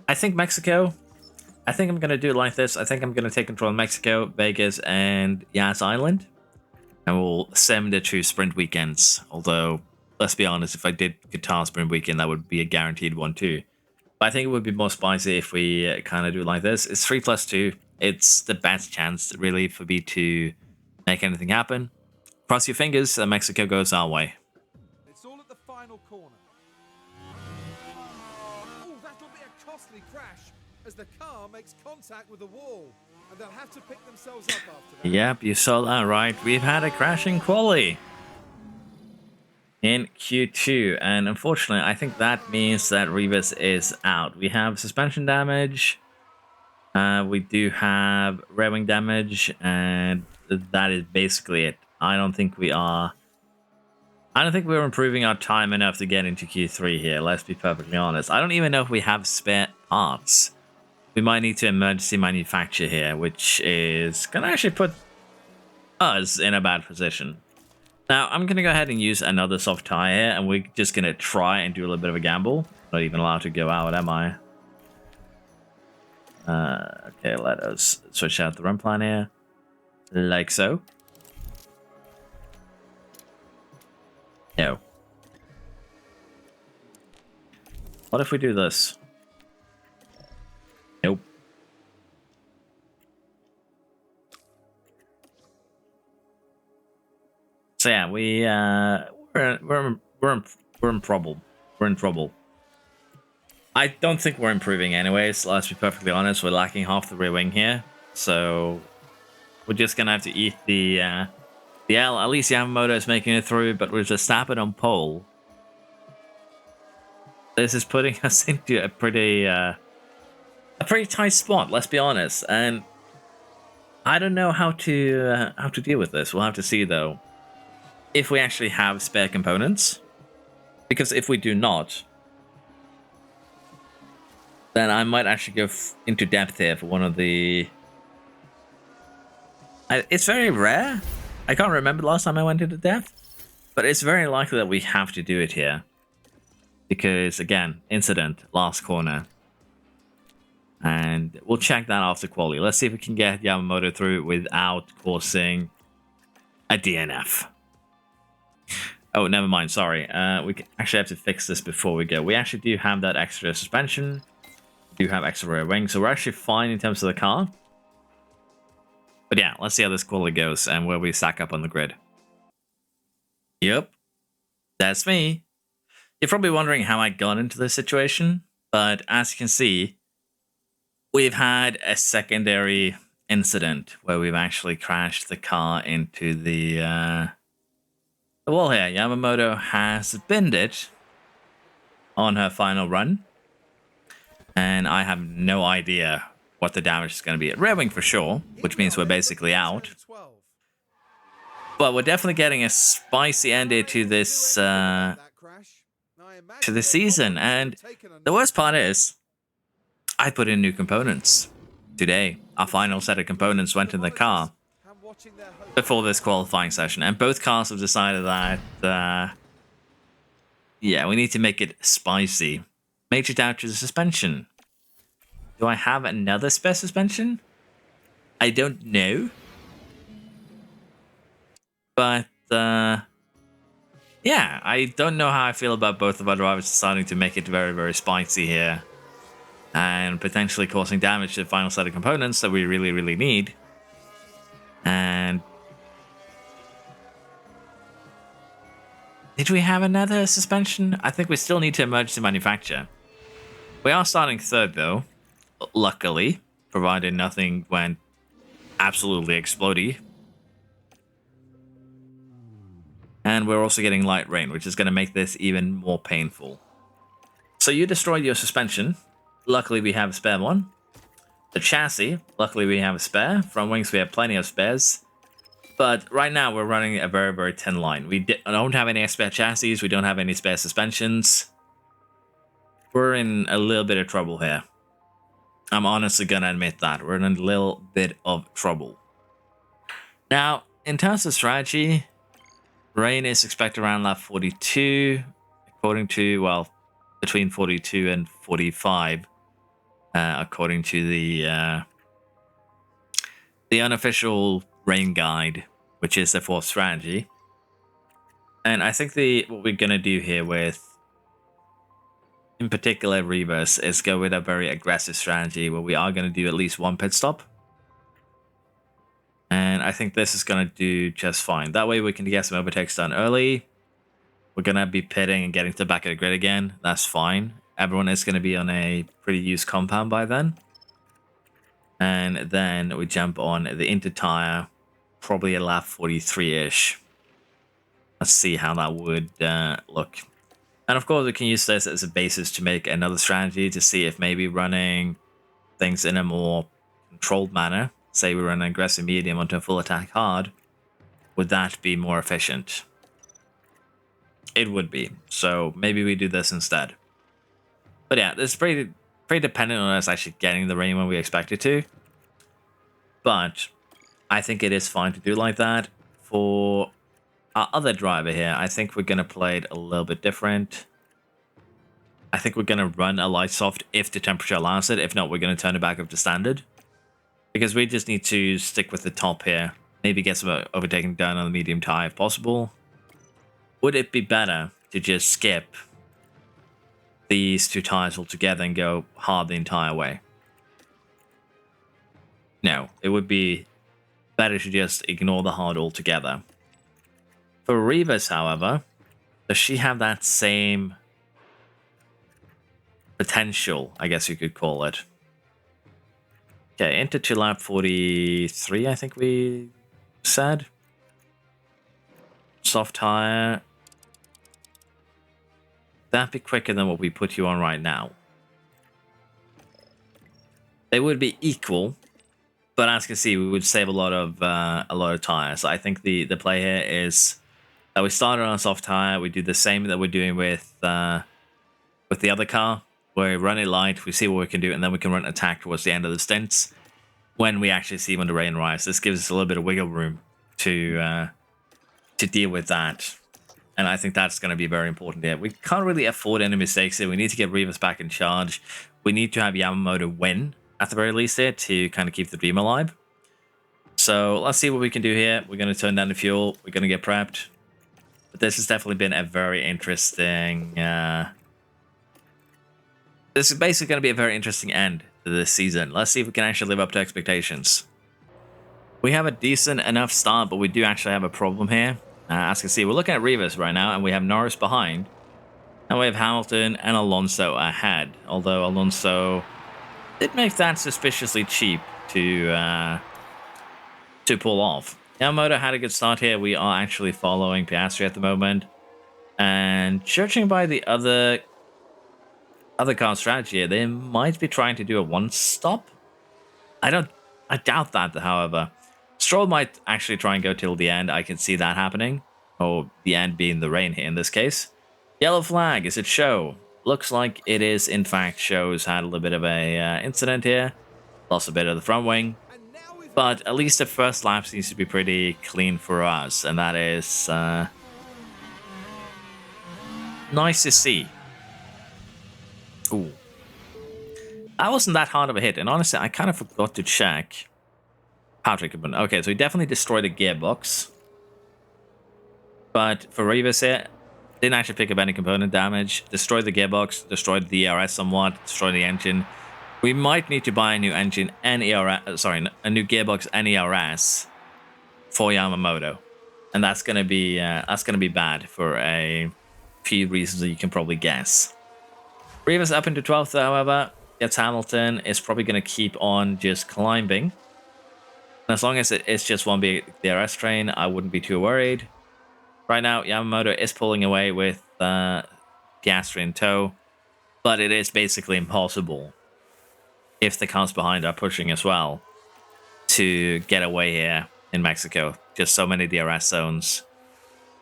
I think Mexico. I think I'm gonna do it like this. I think I'm gonna take control of Mexico, Vegas, and Yas Island, and we'll send it to sprint weekends. Although, let's be honest, if I did Qatar sprint weekend, that would be a guaranteed one too. But I think it would be more spicy if we kind of do it like this. It's 3+2. It's the best chance, really, for me to make anything happen. Cross your fingers that Mexico goes our way. It's all at the final corner. Oh, that'll be a costly crash as the car makes contact with the wall, and they'll have to pick themselves up after that. Yep, you saw that right. We've had a crashing quali in Q2, and unfortunately, I think that means that Rivas is out. We have suspension damage. We do have rear wing damage, and that is basically it. I don't think we're improving our time enough to get into Q3 here, let's be perfectly honest. I don't even know if we have spare parts. We might need to emergency manufacture here, which is going to actually put us in a bad position. Now, I'm going to go ahead and use another soft tire here, and we're just going to try and do a little bit of a gamble. Not even allowed to go out, am I? Okay, let us switch out the run plan here. Like so. No. What if we do this? Nope. So yeah, we're in trouble. We're in trouble. I don't think we're improving anyways. Let's be perfectly honest. We're lacking half the rear wing here, so we're just gonna have to eat the L. At least Yamamoto is making it through, but with Verstappen on pole, this is putting us into a pretty tight spot. Let's be honest, and I don't know how to deal with this. We'll have to see though if we actually have spare components, because if we do not, then I might actually go into depth here for one of the... It's very rare. I can't remember the last time I went into depth, but it's very likely that we have to do it here. Because, again, incident, last corner. And we'll check that after quali. Let's see if we can get Yamamoto through without causing a DNF. Oh, never mind, sorry. We actually have to fix this before we go. We actually do have that extra suspension. Do have extra rear wing, so we're actually fine in terms of the car. But yeah, let's see how this quality goes and where we stack up on the grid. Yep, that's me. You're probably wondering how I got into this situation, but as you can see, we've had a secondary incident where we've actually crashed the car into the wall here. Yamamoto has binned it on her final run. And I have no idea what the damage is going to be. At rear wing for sure, which means we're basically out. But we're definitely getting a spicy end to this season. And the worst part is, I put in new components today. Our final set of components went in the car before this qualifying session, and both cars have decided that yeah, we need to make it spicy. Major doubt to the suspension. Do I have another spare suspension? I don't know. But, yeah, I don't know how I feel about both of our drivers deciding to make it very, very spicy here. And potentially causing damage to the final set of components that we really, really need. And... did we have another suspension? I think we still need to emergency manufacture. We are starting third, though, luckily, provided nothing went absolutely explodey. And we're also getting light rain, which is going to make this even more painful. So you destroyed your suspension. Luckily, we have a spare one. the chassis. Luckily, we have a spare. Front wings, we have plenty of spares. But right now, we're running a very, very thin line. We don't have any spare chassis. We don't have any spare suspensions. We're in a little bit of trouble here. I'm honestly going to admit that. We're in a little bit of trouble. Now, in terms of strategy, rain is expected around lap 42, according to, well, between 42 and 45, according to the unofficial rain guide, which is the fourth strategy. And I think what we're going to do here with, in particular, Reverse, is go with a very aggressive strategy where we are going to do at least one pit stop. And I think this is going to do just fine. That way we can get some overtakes done early. We're going to be pitting and getting to the back of the grid again. That's fine. Everyone is going to be on a pretty used compound by then. And then we jump on the inter tire, probably at lap 43-ish. Let's see how that would look. And of course, we can use this as a basis to make another strategy to see if maybe running things in a more controlled manner, say we run an aggressive medium onto a full attack hard, would that be more efficient? It would be. So maybe we do this instead. But yeah, this is pretty dependent on us actually getting the rain when we expect it to. But I think it is fine to do like that. For our other driver here, I think we're going to play it a little bit different. I think we're going to run a light soft if the temperature allows it. If not, we're going to turn it back up to standard. Because we just need to stick with the top here. Maybe get some overtaking done on the medium tire if possible. Would it be better to just skip these two tires altogether and go hard the entire way? No, it would be better to just ignore the hard altogether. For Rivas, however, does she have that same potential, I guess you could call it? Okay, into lap 43, I think we said. Soft tire. That'd be quicker than what we put you on right now. They would be equal, but as you can see, we would save a lot of tires. I think the play here is that we started on a soft tire. We do the same that we're doing with the other car, where we run it light, we see what we can do, and then we can run attack towards the end of the stints when we actually see when the rain arrives. This gives us a little bit of wiggle room to deal with that. And I think that's going to be very important here. We can't really afford any mistakes here. We need to get Rivas back in charge. We need to have Yamamoto win, at the very least here, to kind of keep the dream alive. So let's see what we can do here. We're going to turn down the fuel. We're going to get prepped. But this has definitely been a very interesting... this is basically going to be a very interesting end to this season. Let's see if we can actually live up to expectations. We have a decent enough start, but we do actually have a problem here. As you can see, we're looking at Rivas right now, and we have Norris behind. And we have Hamilton and Alonso ahead. Although Alonso did make that suspiciously cheap to pull off. Yamamoto had a good start here. We are actually following Piastri at the moment. And judging by the other car strategy here, they might be trying to do a one-stop. I doubt that, however. Stroll might actually try and go till the end. I can see that happening. Or the end being the rain here in this case. Yellow flag, is it Show? Looks like it is, in fact, Show's had a little bit of a incident here. Lost a bit of the front wing. But at least the first lap seems to be pretty clean for us. And that is nice to see. Ooh. That wasn't that hard of a hit. And honestly, I kind of forgot to check. Patrick, okay, so he definitely destroyed the gearbox. But for Rivas here, didn't actually pick up any component damage. Destroyed the gearbox, destroyed the ERS somewhat, destroyed the engine. We might need to buy a new engine and ERS, sorry, a new gearbox and ERS for Yamamoto. And that's gonna be bad for a few reasons that you can probably guess. Rivas up into 12th, however, gets Hamilton, is probably gonna keep on just climbing. And as long as it's just one big DRS train, I wouldn't be too worried. Right now, Yamamoto is pulling away with Piastri in tow, but it is basically impossible if the cars behind are pushing as well, to get away here in Mexico. Just so many DRS zones.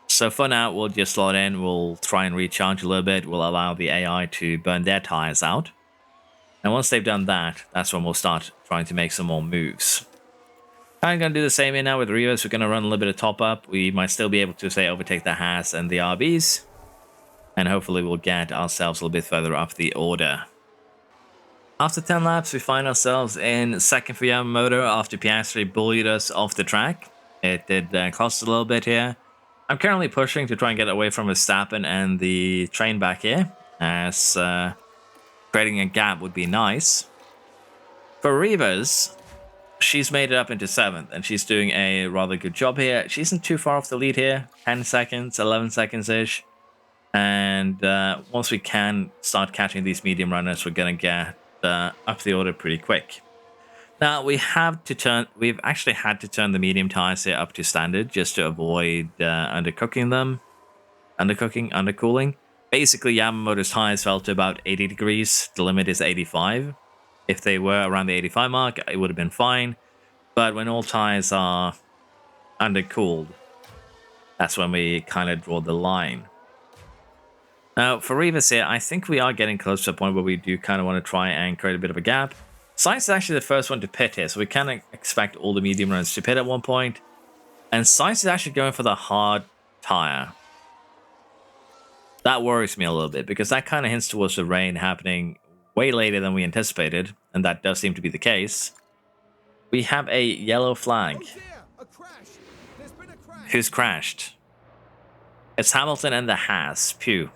So for now, we'll just slot in. We'll try and recharge a little bit. We'll allow the AI to burn their tires out. And once they've done that, that's when we'll start trying to make some more moves. I'm going to do the same here now with Rivas. We're going to run a little bit of top up. We might still be able to, say, overtake the Haas and the RBs. And hopefully we'll get ourselves a little bit further up the order. After 10 laps, we find ourselves in second for Yamamoto after Piastri bullied us off the track. It did cost a little bit here. I'm currently pushing to try and get away from Verstappen and the train back here, as creating a gap would be nice. For Rivas, she's made it up into 7th, and she's doing a rather good job here. She isn't too far off the lead here, 10 seconds, 11 seconds-ish. And once we can start catching these medium runners, we're going to get up the order pretty quick. Now, we've actually had to turn the medium tires here up to standard just to avoid undercooling. Basically, Yamamoto's tires fell to about 80 degrees. The limit is 85. If they were around the 85 mark, it would have been fine. But when all tires are undercooled, that's when we kind of draw the line. Now, for Rivas here, I think we are getting close to a point where we do kind of want to try and create a bit of a gap. Sainz is actually the first one to pit here, so we kind of expect all the medium runners to pit at one point. And Sainz is actually going for the hard tire. That worries me a little bit, because that kind of hints towards the rain happening way later than we anticipated, and that does seem to be the case. We have a yellow flag. Oh dear, a crash. There's been a crash. Who's crashed? It's Hamilton and the Haas. Pew.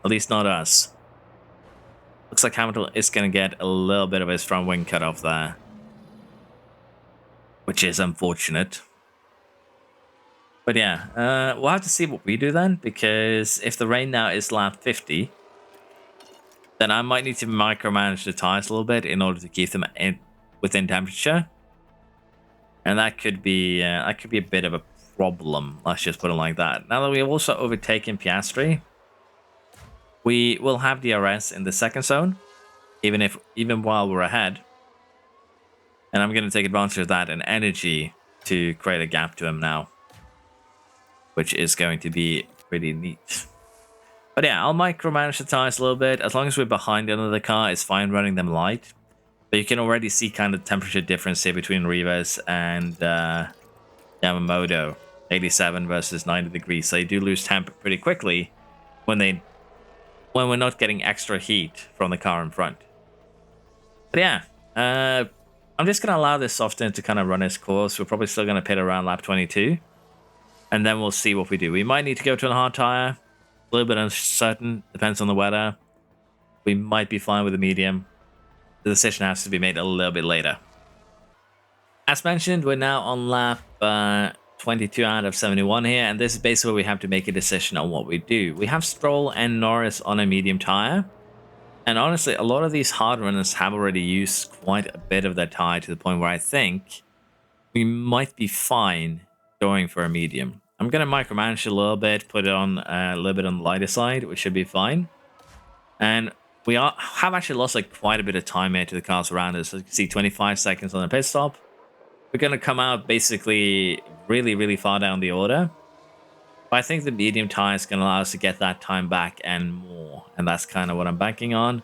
At least not us. Looks like Hamilton is going to get a little bit of his front wing cut off there, which is unfortunate. But yeah, we'll have to see what we do then, because if the rain now is lap 50, then I might need to micromanage the tires a little bit in order to keep them within temperature. And that could be a bit of a problem. Let's just put it like that. Now that we've also overtaken Piastri, we will have DRS in the second zone, even while we're ahead. And I'm going to take advantage of that and energy to create a gap to him now, which is going to be pretty neat. But yeah, I'll micromanage the tires a little bit. As long as we're behind another car, it's fine running them light. But you can already see kind of temperature difference here between Rivas and Yamamoto. 87 versus 90 degrees. So you do lose temp pretty quickly when we're not getting extra heat from the car in front. But yeah, I'm just going to allow this softener to kind of run its course. We're probably still going to pit around lap 22. And then we'll see what we do. We might need to go to a hard tire. A little bit uncertain. Depends on the weather. We might be fine with a medium. The decision has to be made a little bit later. As mentioned, we're now on lap 22 out of 71 here. And this is basically where we have to make a decision on what we do. We have Stroll and Norris on a medium tire. And honestly, a lot of these hard runners have already used quite a bit of their tire to the point where I think we might be fine going for a medium. I'm going to micromanage it a little bit, put it on a little bit on the lighter side, which should be fine. And we have actually lost like quite a bit of time here to the cars around us. As you can see, 25 seconds on the pit stop. We're going to come out basically really, really far down the order. But I think the medium tire is going to allow us to get that time back and more. And that's kind of what I'm banking on.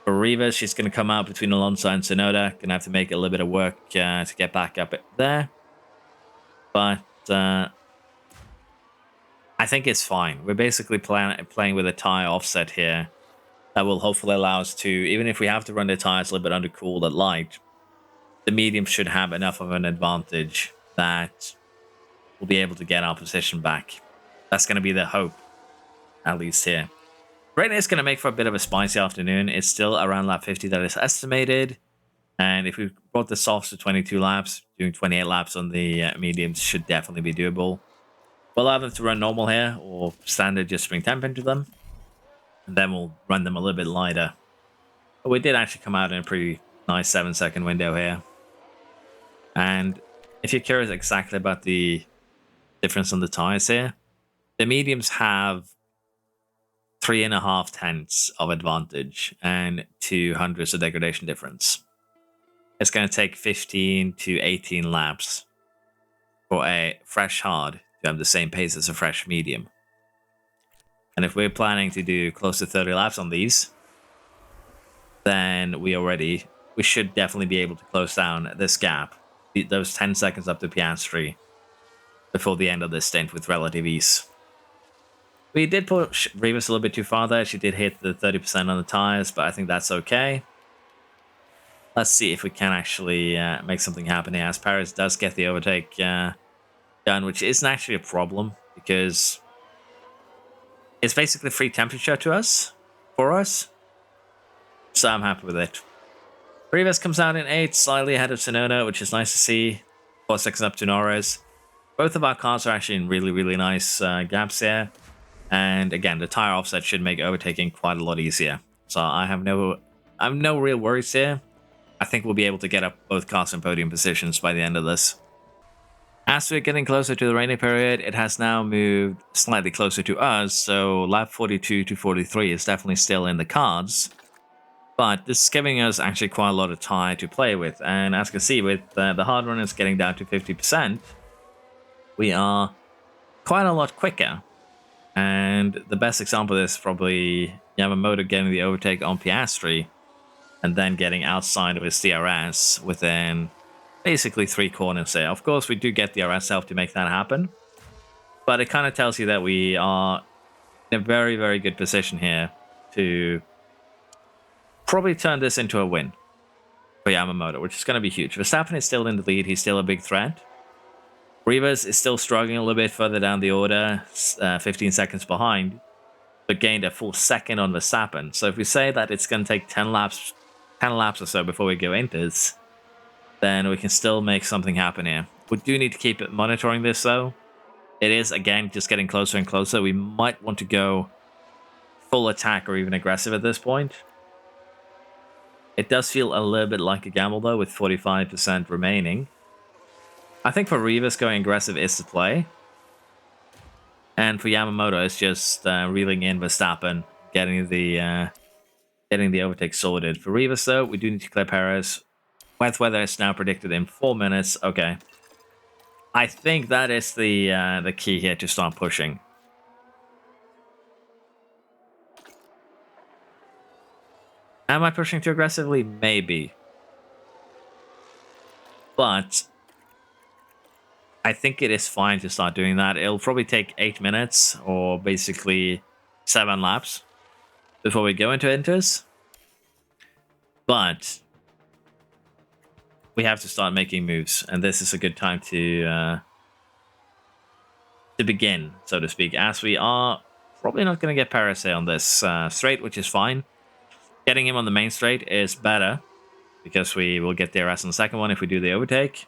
For Rivas, she's going to come out between Alonso and Tsunoda. Going to have to make a little bit of work to get back up there. But I think it's fine. We're basically playing with a tire offset here that will hopefully allow us to, even if we have to run the tires a little bit undercooled at light, the medium should have enough of an advantage that we'll be able to get our position back. That's going to be the hope, at least here. Right now, it's going to make for a bit of a spicy afternoon. It's still around lap 50 that is estimated. And if we brought the softs to 22 laps, doing 28 laps on the mediums should definitely be doable. We'll allow them to run normal here, or standard, just bring temp into them. And then we'll run them a little bit lighter. But we did actually come out in a pretty nice 7-second window here. And if you're curious exactly about the difference on the tires here, the mediums have 3.5 tenths of advantage and 2 hundredths of degradation difference. it's going to take 15 to 18 laps for a fresh hard to have the same pace as a fresh medium. And if we're planning to do close to 30 laps on these, then we should definitely be able to close down this gap, those 10 seconds up to Piastri, before the end of this stint with relative ease. We did push Rivas a little bit too far there. She did hit the 30% on the tires, but I think that's okay. Let's see if we can actually make something happen here, as Perez does get the overtake done, which isn't actually a problem, because it's basically free temperature for us. So I'm happy with it. Rivas comes out in 8th, slightly ahead of Tsunoda, which is nice to see. 4 seconds up to Norris. Both of our cars are actually in really, really nice gaps here. And again, the tire offset should make overtaking quite a lot easier. So I have no real worries here. I think we'll be able to get up both cars in podium positions by the end of this. As we're getting closer to the rainy period, it has now moved slightly closer to us. So lap 42 to 43 is definitely still in the cards. But this is giving us actually quite a lot of tire to play with. And as you can see, with the hard runners getting down to 50%, we are quite a lot quicker. And the best example of this is probably Yamamoto getting the overtake on Piastri and then getting outside of his DRS within basically 3 corners there. Of course, we do get DRS help to make that happen. But it kind of tells you that we are in a very, very good position here to probably turn this into a win for Yamamoto, which is going to be huge. Verstappen is still in the lead. He's still a big threat. Rivas is still struggling a little bit further down the order, 15 seconds behind, but gained a full second on Verstappen. So if we say that it's going to take 10 laps or so before we go into this, then we can still make something happen here. We do need to keep monitoring this, though. It is, again, just getting closer and closer. We might want to go full attack or even aggressive at this point. It does feel a little bit like a gamble, though, with 45% remaining. I think for Rivas, going aggressive is the play. And for Yamamoto, it's just reeling in Verstappen, getting the overtake sorted. For Rivas, though, we do need to clear Perez. Wet weather is now predicted in 4 minutes. Okay. I think that is the key here to start pushing. Am I pushing too aggressively? Maybe. But I think it is fine to start doing that. It'll probably take 8 minutes or basically 7 laps before we go into inters. But we have to start making moves, and this is a good time to begin, so to speak, as we are probably not going to get Perez on this straight, which is fine. Getting him on the main straight is better, because we will get DRS on the second one if we do the overtake.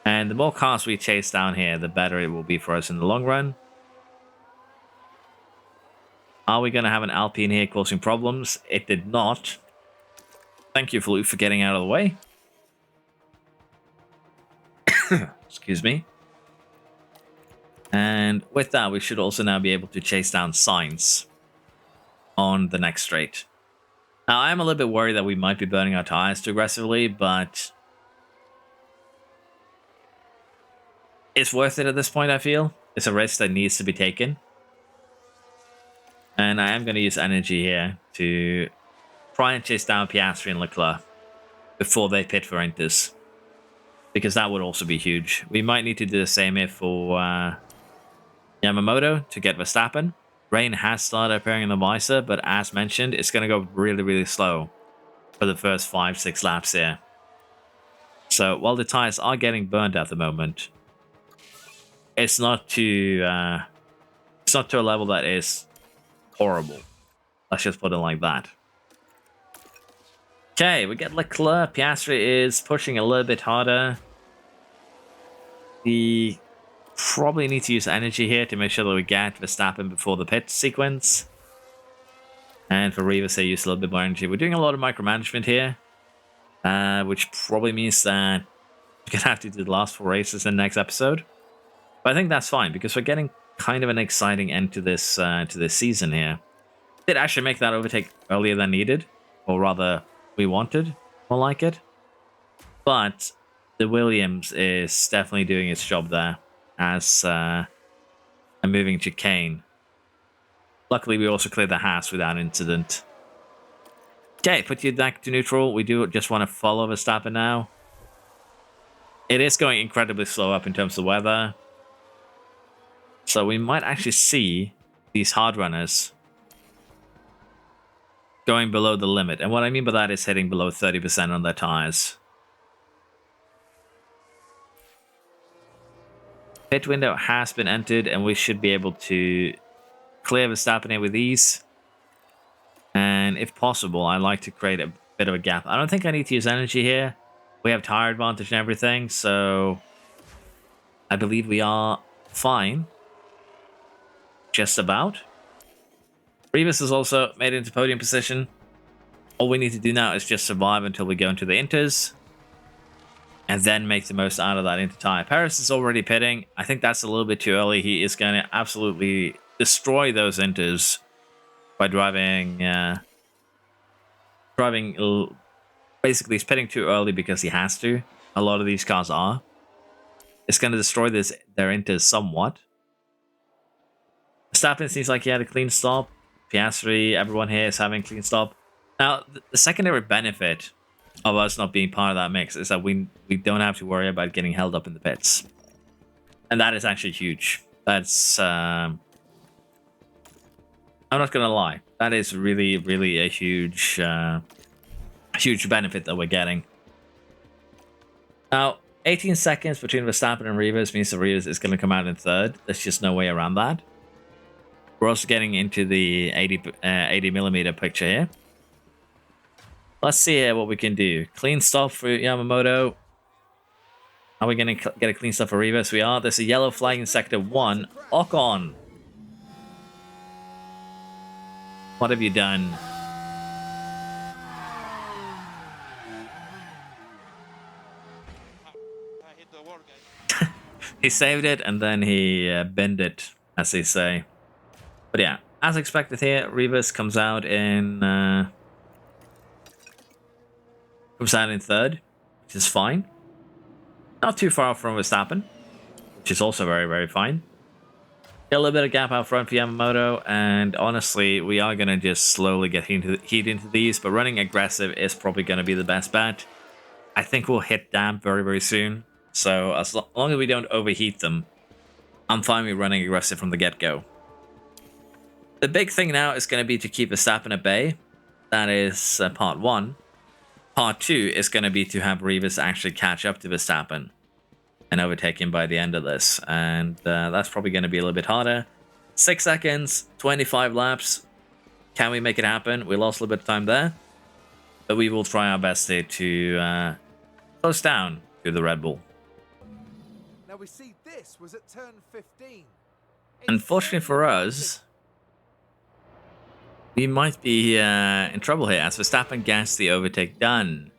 And the more cars we chase down here, the better it will be for us in the long run. Are we going to have an Alpine here causing problems? It did not. Thank you, Flute, for getting out of the way. Excuse me. And with that, we should also now be able to chase down Sainz on the next straight. Now, I'm a little bit worried that we might be burning our tires too aggressively, but it's worth it at this point, I feel. It's a risk that needs to be taken. And I am going to use energy here to try and chase down Piastri and Leclerc before they pit for inters, because that would also be huge. We might need to do the same here for Yamamoto to get Verstappen. Rain has started appearing in the visor, but as mentioned, it's going to go really, really slow for the first 5-6 laps here. So while the tires are getting burned at the moment, it's not to a level that is horrible. Let's just put it like that. Okay, we get Leclerc. Piastri is pushing a little bit harder. We probably need to use energy here to make sure that we get Verstappen before the pit sequence. And for Rivas, they use a little bit more energy. We're doing a lot of micromanagement here, which probably means that we're going to have to do the last 4 races in the next episode. But I think that's fine, because we're getting kind of an exciting end to this season here. Did actually make that overtake earlier than needed, or rather, we wanted, more like it. But the Williams is definitely doing its job there as a moving chicane. Luckily, we also cleared the Haas without incident. Okay, put you back to neutral. We do just want to follow Verstappen now. It is going incredibly slow up in terms of weather. So we might actually see these hard runners going below the limit. And what I mean by that is hitting below 30% on their tires. Pit window has been entered, and we should be able to clear Verstappen here with ease. And if possible, I like to create a bit of a gap. I don't think I need to use energy here. We have tire advantage and everything, so I believe we are fine. Just about. Rivas has also made it into podium position. All we need to do now is just survive until we go into the inters. And then make the most out of that inter tire. Paris is already pitting. I think that's a little bit too early. He is going to absolutely destroy those inters by driving... Basically, he's pitting too early because he has to. A lot of these cars are. It's going to destroy their inters somewhat. Verstappen seems like he had a clean stop. Piastri, everyone here is having clean stop. Now, the secondary benefit of us not being part of that mix is that we don't have to worry about getting held up in the pits. And that is actually huge. That's... I'm not going to lie. That is really, really a huge... huge benefit that we're getting. Now, 18 seconds between Verstappen and Rivas means that Rivas is going to come out in third. There's just no way around that. We're also getting into the 80 millimeter picture here. Let's see here what we can do. Clean stop for Yamamoto. Are we going to get a clean stop for Rivas? We are. There's a yellow flag in sector 1. Ocon. What have you done? He saved it, and then he bent it, as they say. But yeah, as expected here, Rivas comes out in third, which is fine. Not too far off from Verstappen, which is also very, very fine. Get a little bit of gap out front for Yamamoto, and honestly, we are going to just slowly get heat into these, but running aggressive is probably going to be the best bet. I think we'll hit damp very, very soon. So as long as we don't overheat them, I'm fine with running aggressive from the get-go. The big thing now is going to be to keep Verstappen at bay. That is part 1. Part 2 is going to be to have Rivas actually catch up to Verstappen and overtake him by the end of this. And that's probably going to be a little bit harder. 6 seconds, 25 laps. Can we make it happen? We lost a little bit of time there. But we will try our best here to close down to the Red Bull. Now we see this was at turn 15. Unfortunately for us, we might be in trouble here as Verstappen gets the overtake done.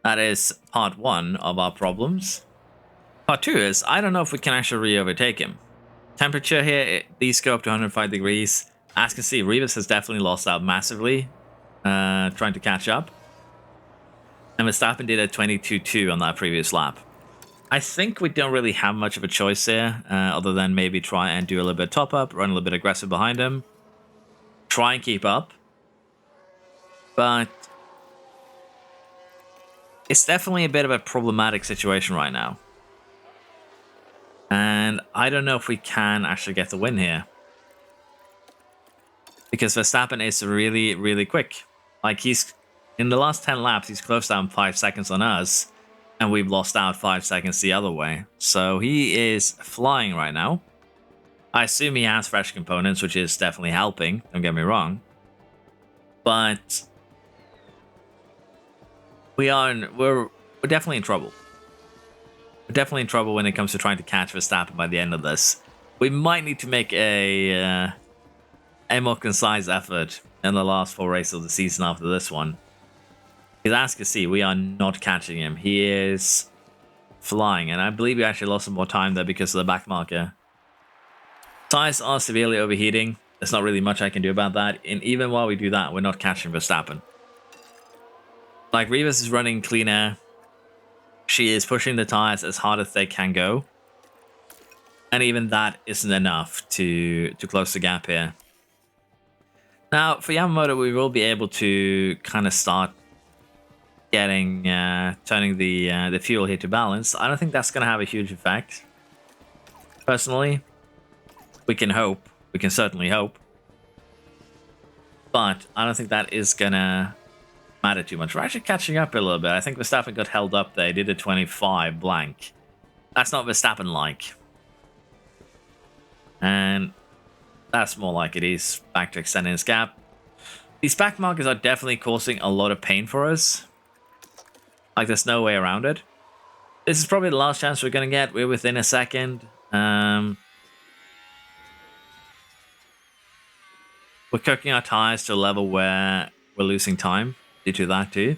That is part 1 of our problems. Part 2 is, I don't know if we can actually re-overtake him. Temperature here, these go up to 105 degrees. As you can see, Rivas has definitely lost out massively trying to catch up. And Verstappen did a 22.2 on that previous lap. I think we don't really have much of a choice here, other than maybe try and do a little bit of top-up, run a little bit aggressive behind him, try and keep up. But it's definitely a bit of a problematic situation right now. And I don't know if we can actually get the win here. Because Verstappen is really, really quick. Like, he's in the last 10 laps, he's closed down 5 seconds on us. And we've lost out 5 seconds the other way. So he is flying right now. I assume he has fresh components, which is definitely helping. Don't get me wrong. But we're definitely in trouble. We're definitely in trouble when it comes to trying to catch Verstappen by the end of this. We might need to make a more concise effort in the last 4 races of the season after this one. Because as you can see, we are not catching him. He is flying, and I believe we actually lost some more time there because of the back marker. Tires are severely overheating. There's not really much I can do about that, and even while we do that, we're not catching Verstappen. Like, Rivas is running clean air. She is pushing the tires as hard as they can go. And even that isn't enough to close the gap here. Now, for Yamamoto, we will be able to kind of start getting turning the fuel here to balance. I don't think that's going to have a huge effect. Personally, we can hope. We can certainly hope. But I don't think that is going to matter too much. We're actually catching up a little bit. I think Verstappen got held up there. He did a 25 blank. That's not Verstappen-like. And that's more like it is back to extending his gap. These back markers are definitely causing a lot of pain for us. Like, there's no way around it. This is probably the last chance we're going to get. We're within a second. We're cooking our tires to a level where we're losing time due to that too.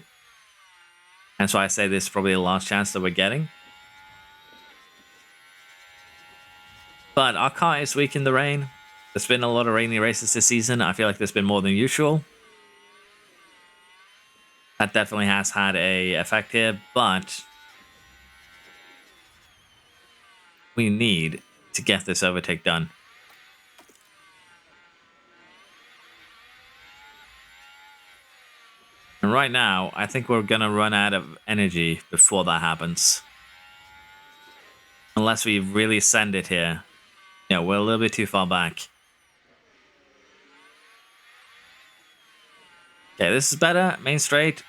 That's why I say this is probably the last chance that we're getting. But our car is weak in the rain. There's been a lot of rainy races this season. I feel like there's been more than usual. That definitely has had a effect here, but we need to get this overtake done. And right now, I think we're going to run out of energy before that happens. Unless we really send it here. Yeah, we're a little bit too far back. Okay, this is better. Main straight.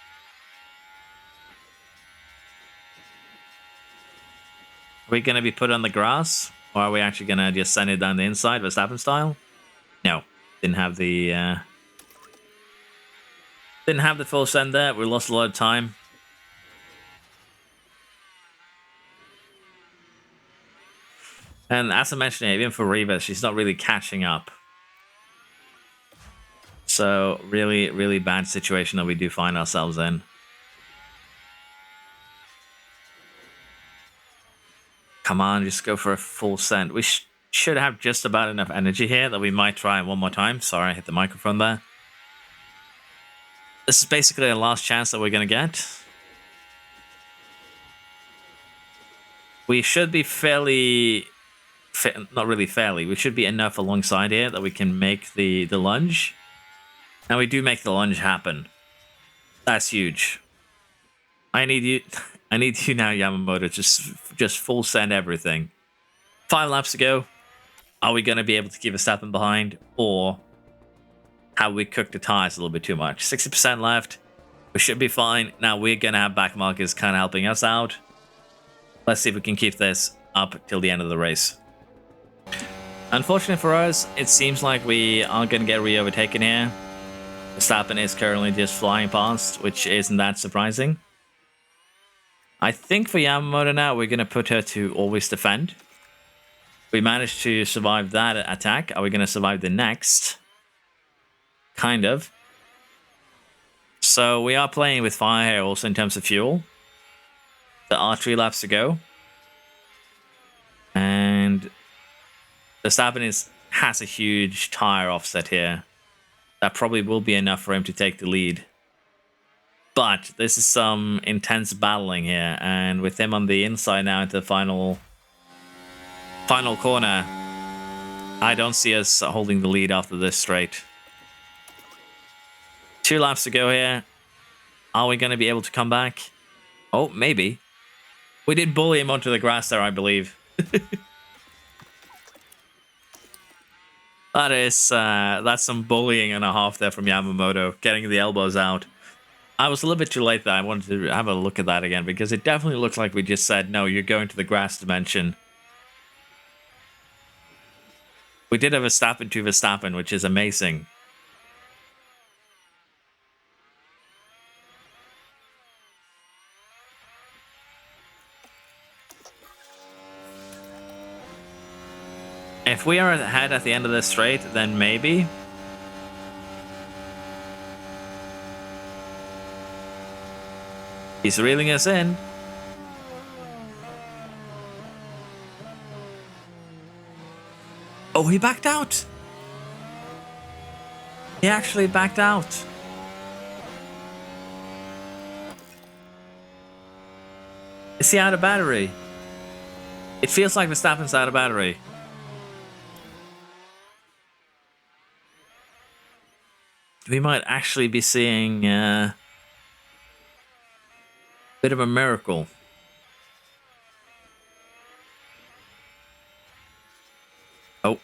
Are we going to be put on the grass? Or are we actually going to just send it down the inside, Verstappen style? No. Didn't have the full send there. We lost a lot of time. And as I mentioned, even for Reva, she's not really catching up. So really, really bad situation that we do find ourselves in. Come on, just go for a full send. We should have just about enough energy here that we might try one more time. Sorry, I hit the microphone there. This is basically the last chance that we're going to get. We should be fairly... not really fairly. We should be enough alongside here that we can make the lunge. And we do make the lunge happen. That's huge. I need you... I need you now, Yamamoto. Just full send everything. 5 laps to go. Are we going to be able to keep Verstappen behind? Or have we cooked the tires a little bit too much? 60% left. We should be fine. Now we're going to have back markers kind of helping us out. Let's see if we can keep this up till the end of the race. Unfortunately for us, it seems like we are going to get re-overtaken here. Verstappen is currently just flying past, which isn't that surprising. I think for Yamamoto now, we're going to put her to always defend. We managed to survive that attack. Are we going to survive the next? Kind of. So we are playing with fire here also in terms of fuel. There are 3 laps to go. And Verstappen has a huge tire offset here. That probably will be enough for him to take the lead. But this is some intense battling here, and with him on the inside now into the final corner, I don't see us holding the lead after this straight. 2 laps to go here. Are we going to be able to come back? Oh, maybe. We did bully him onto the grass there, I believe. That's some bullying and a half there from Yamamoto, getting the elbows out. I was a little bit too late there. I wanted to have a look at that again because it definitely looks like we just said, no, you're going to the grass dimension. We did have a Verstappen to Verstappen, which is amazing. If we are ahead at the end of this straight, then maybe. He's reeling us in. Oh, he backed out. He actually backed out. Is he out of battery? It feels like Verstappen's out of battery. We might actually be seeing a bit of a miracle. Oh.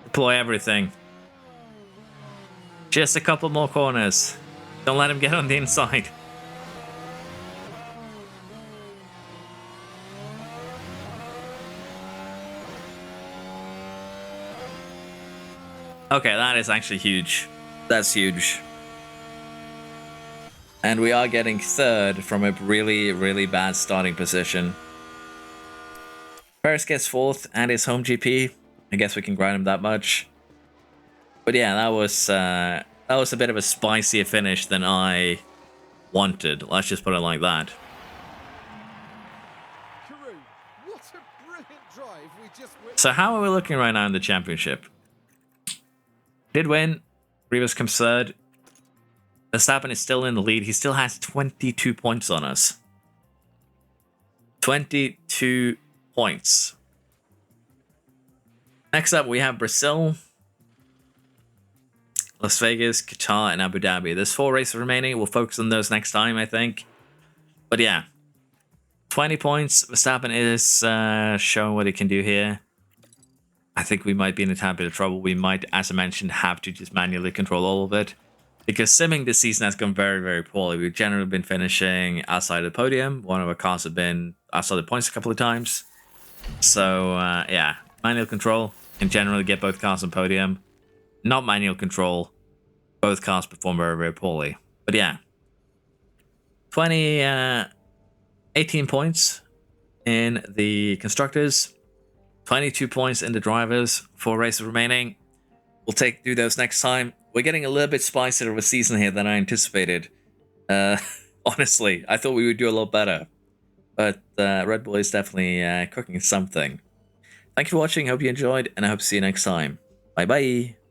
Deploy everything. Just a couple more corners. Don't let him get on the inside. Okay, that is actually huge. That's huge. And we are getting third from a really, really bad starting position. Perez gets fourth and his home GP. I guess we can grind him that much. But yeah, that was a bit of a spicier finish than I wanted. Let's just put it like that. What a brilliant drive we just witnessed. So how are we looking right now in the championship? Did win. Rivas comes third. Verstappen is still in the lead. He still has 22 points on us. 22 points. Next up, we have Brazil, Las Vegas, Qatar, and Abu Dhabi. There's 4 races remaining. We'll focus on those next time, I think. But yeah, 20 points. Verstappen is showing what he can do here. I think we might be in a tad bit of trouble. We might, as I mentioned, have to just manually control all of it. Because simming this season has gone very, very poorly. We've generally been finishing outside of the podium. One of our cars have been outside the points a couple of times. So, yeah, manual control can generally get both cars on podium. Not manual control, both cars perform very, very poorly. But yeah, 18 points in the constructors. 22 points in the drivers, 4 races remaining. We'll do those next time. We're getting a little bit spicier of a season here than I anticipated. Honestly, I thought we would do a lot better. But Red Bull is definitely cooking something. Thank you for watching, hope you enjoyed, and I hope to see you next time. Bye bye!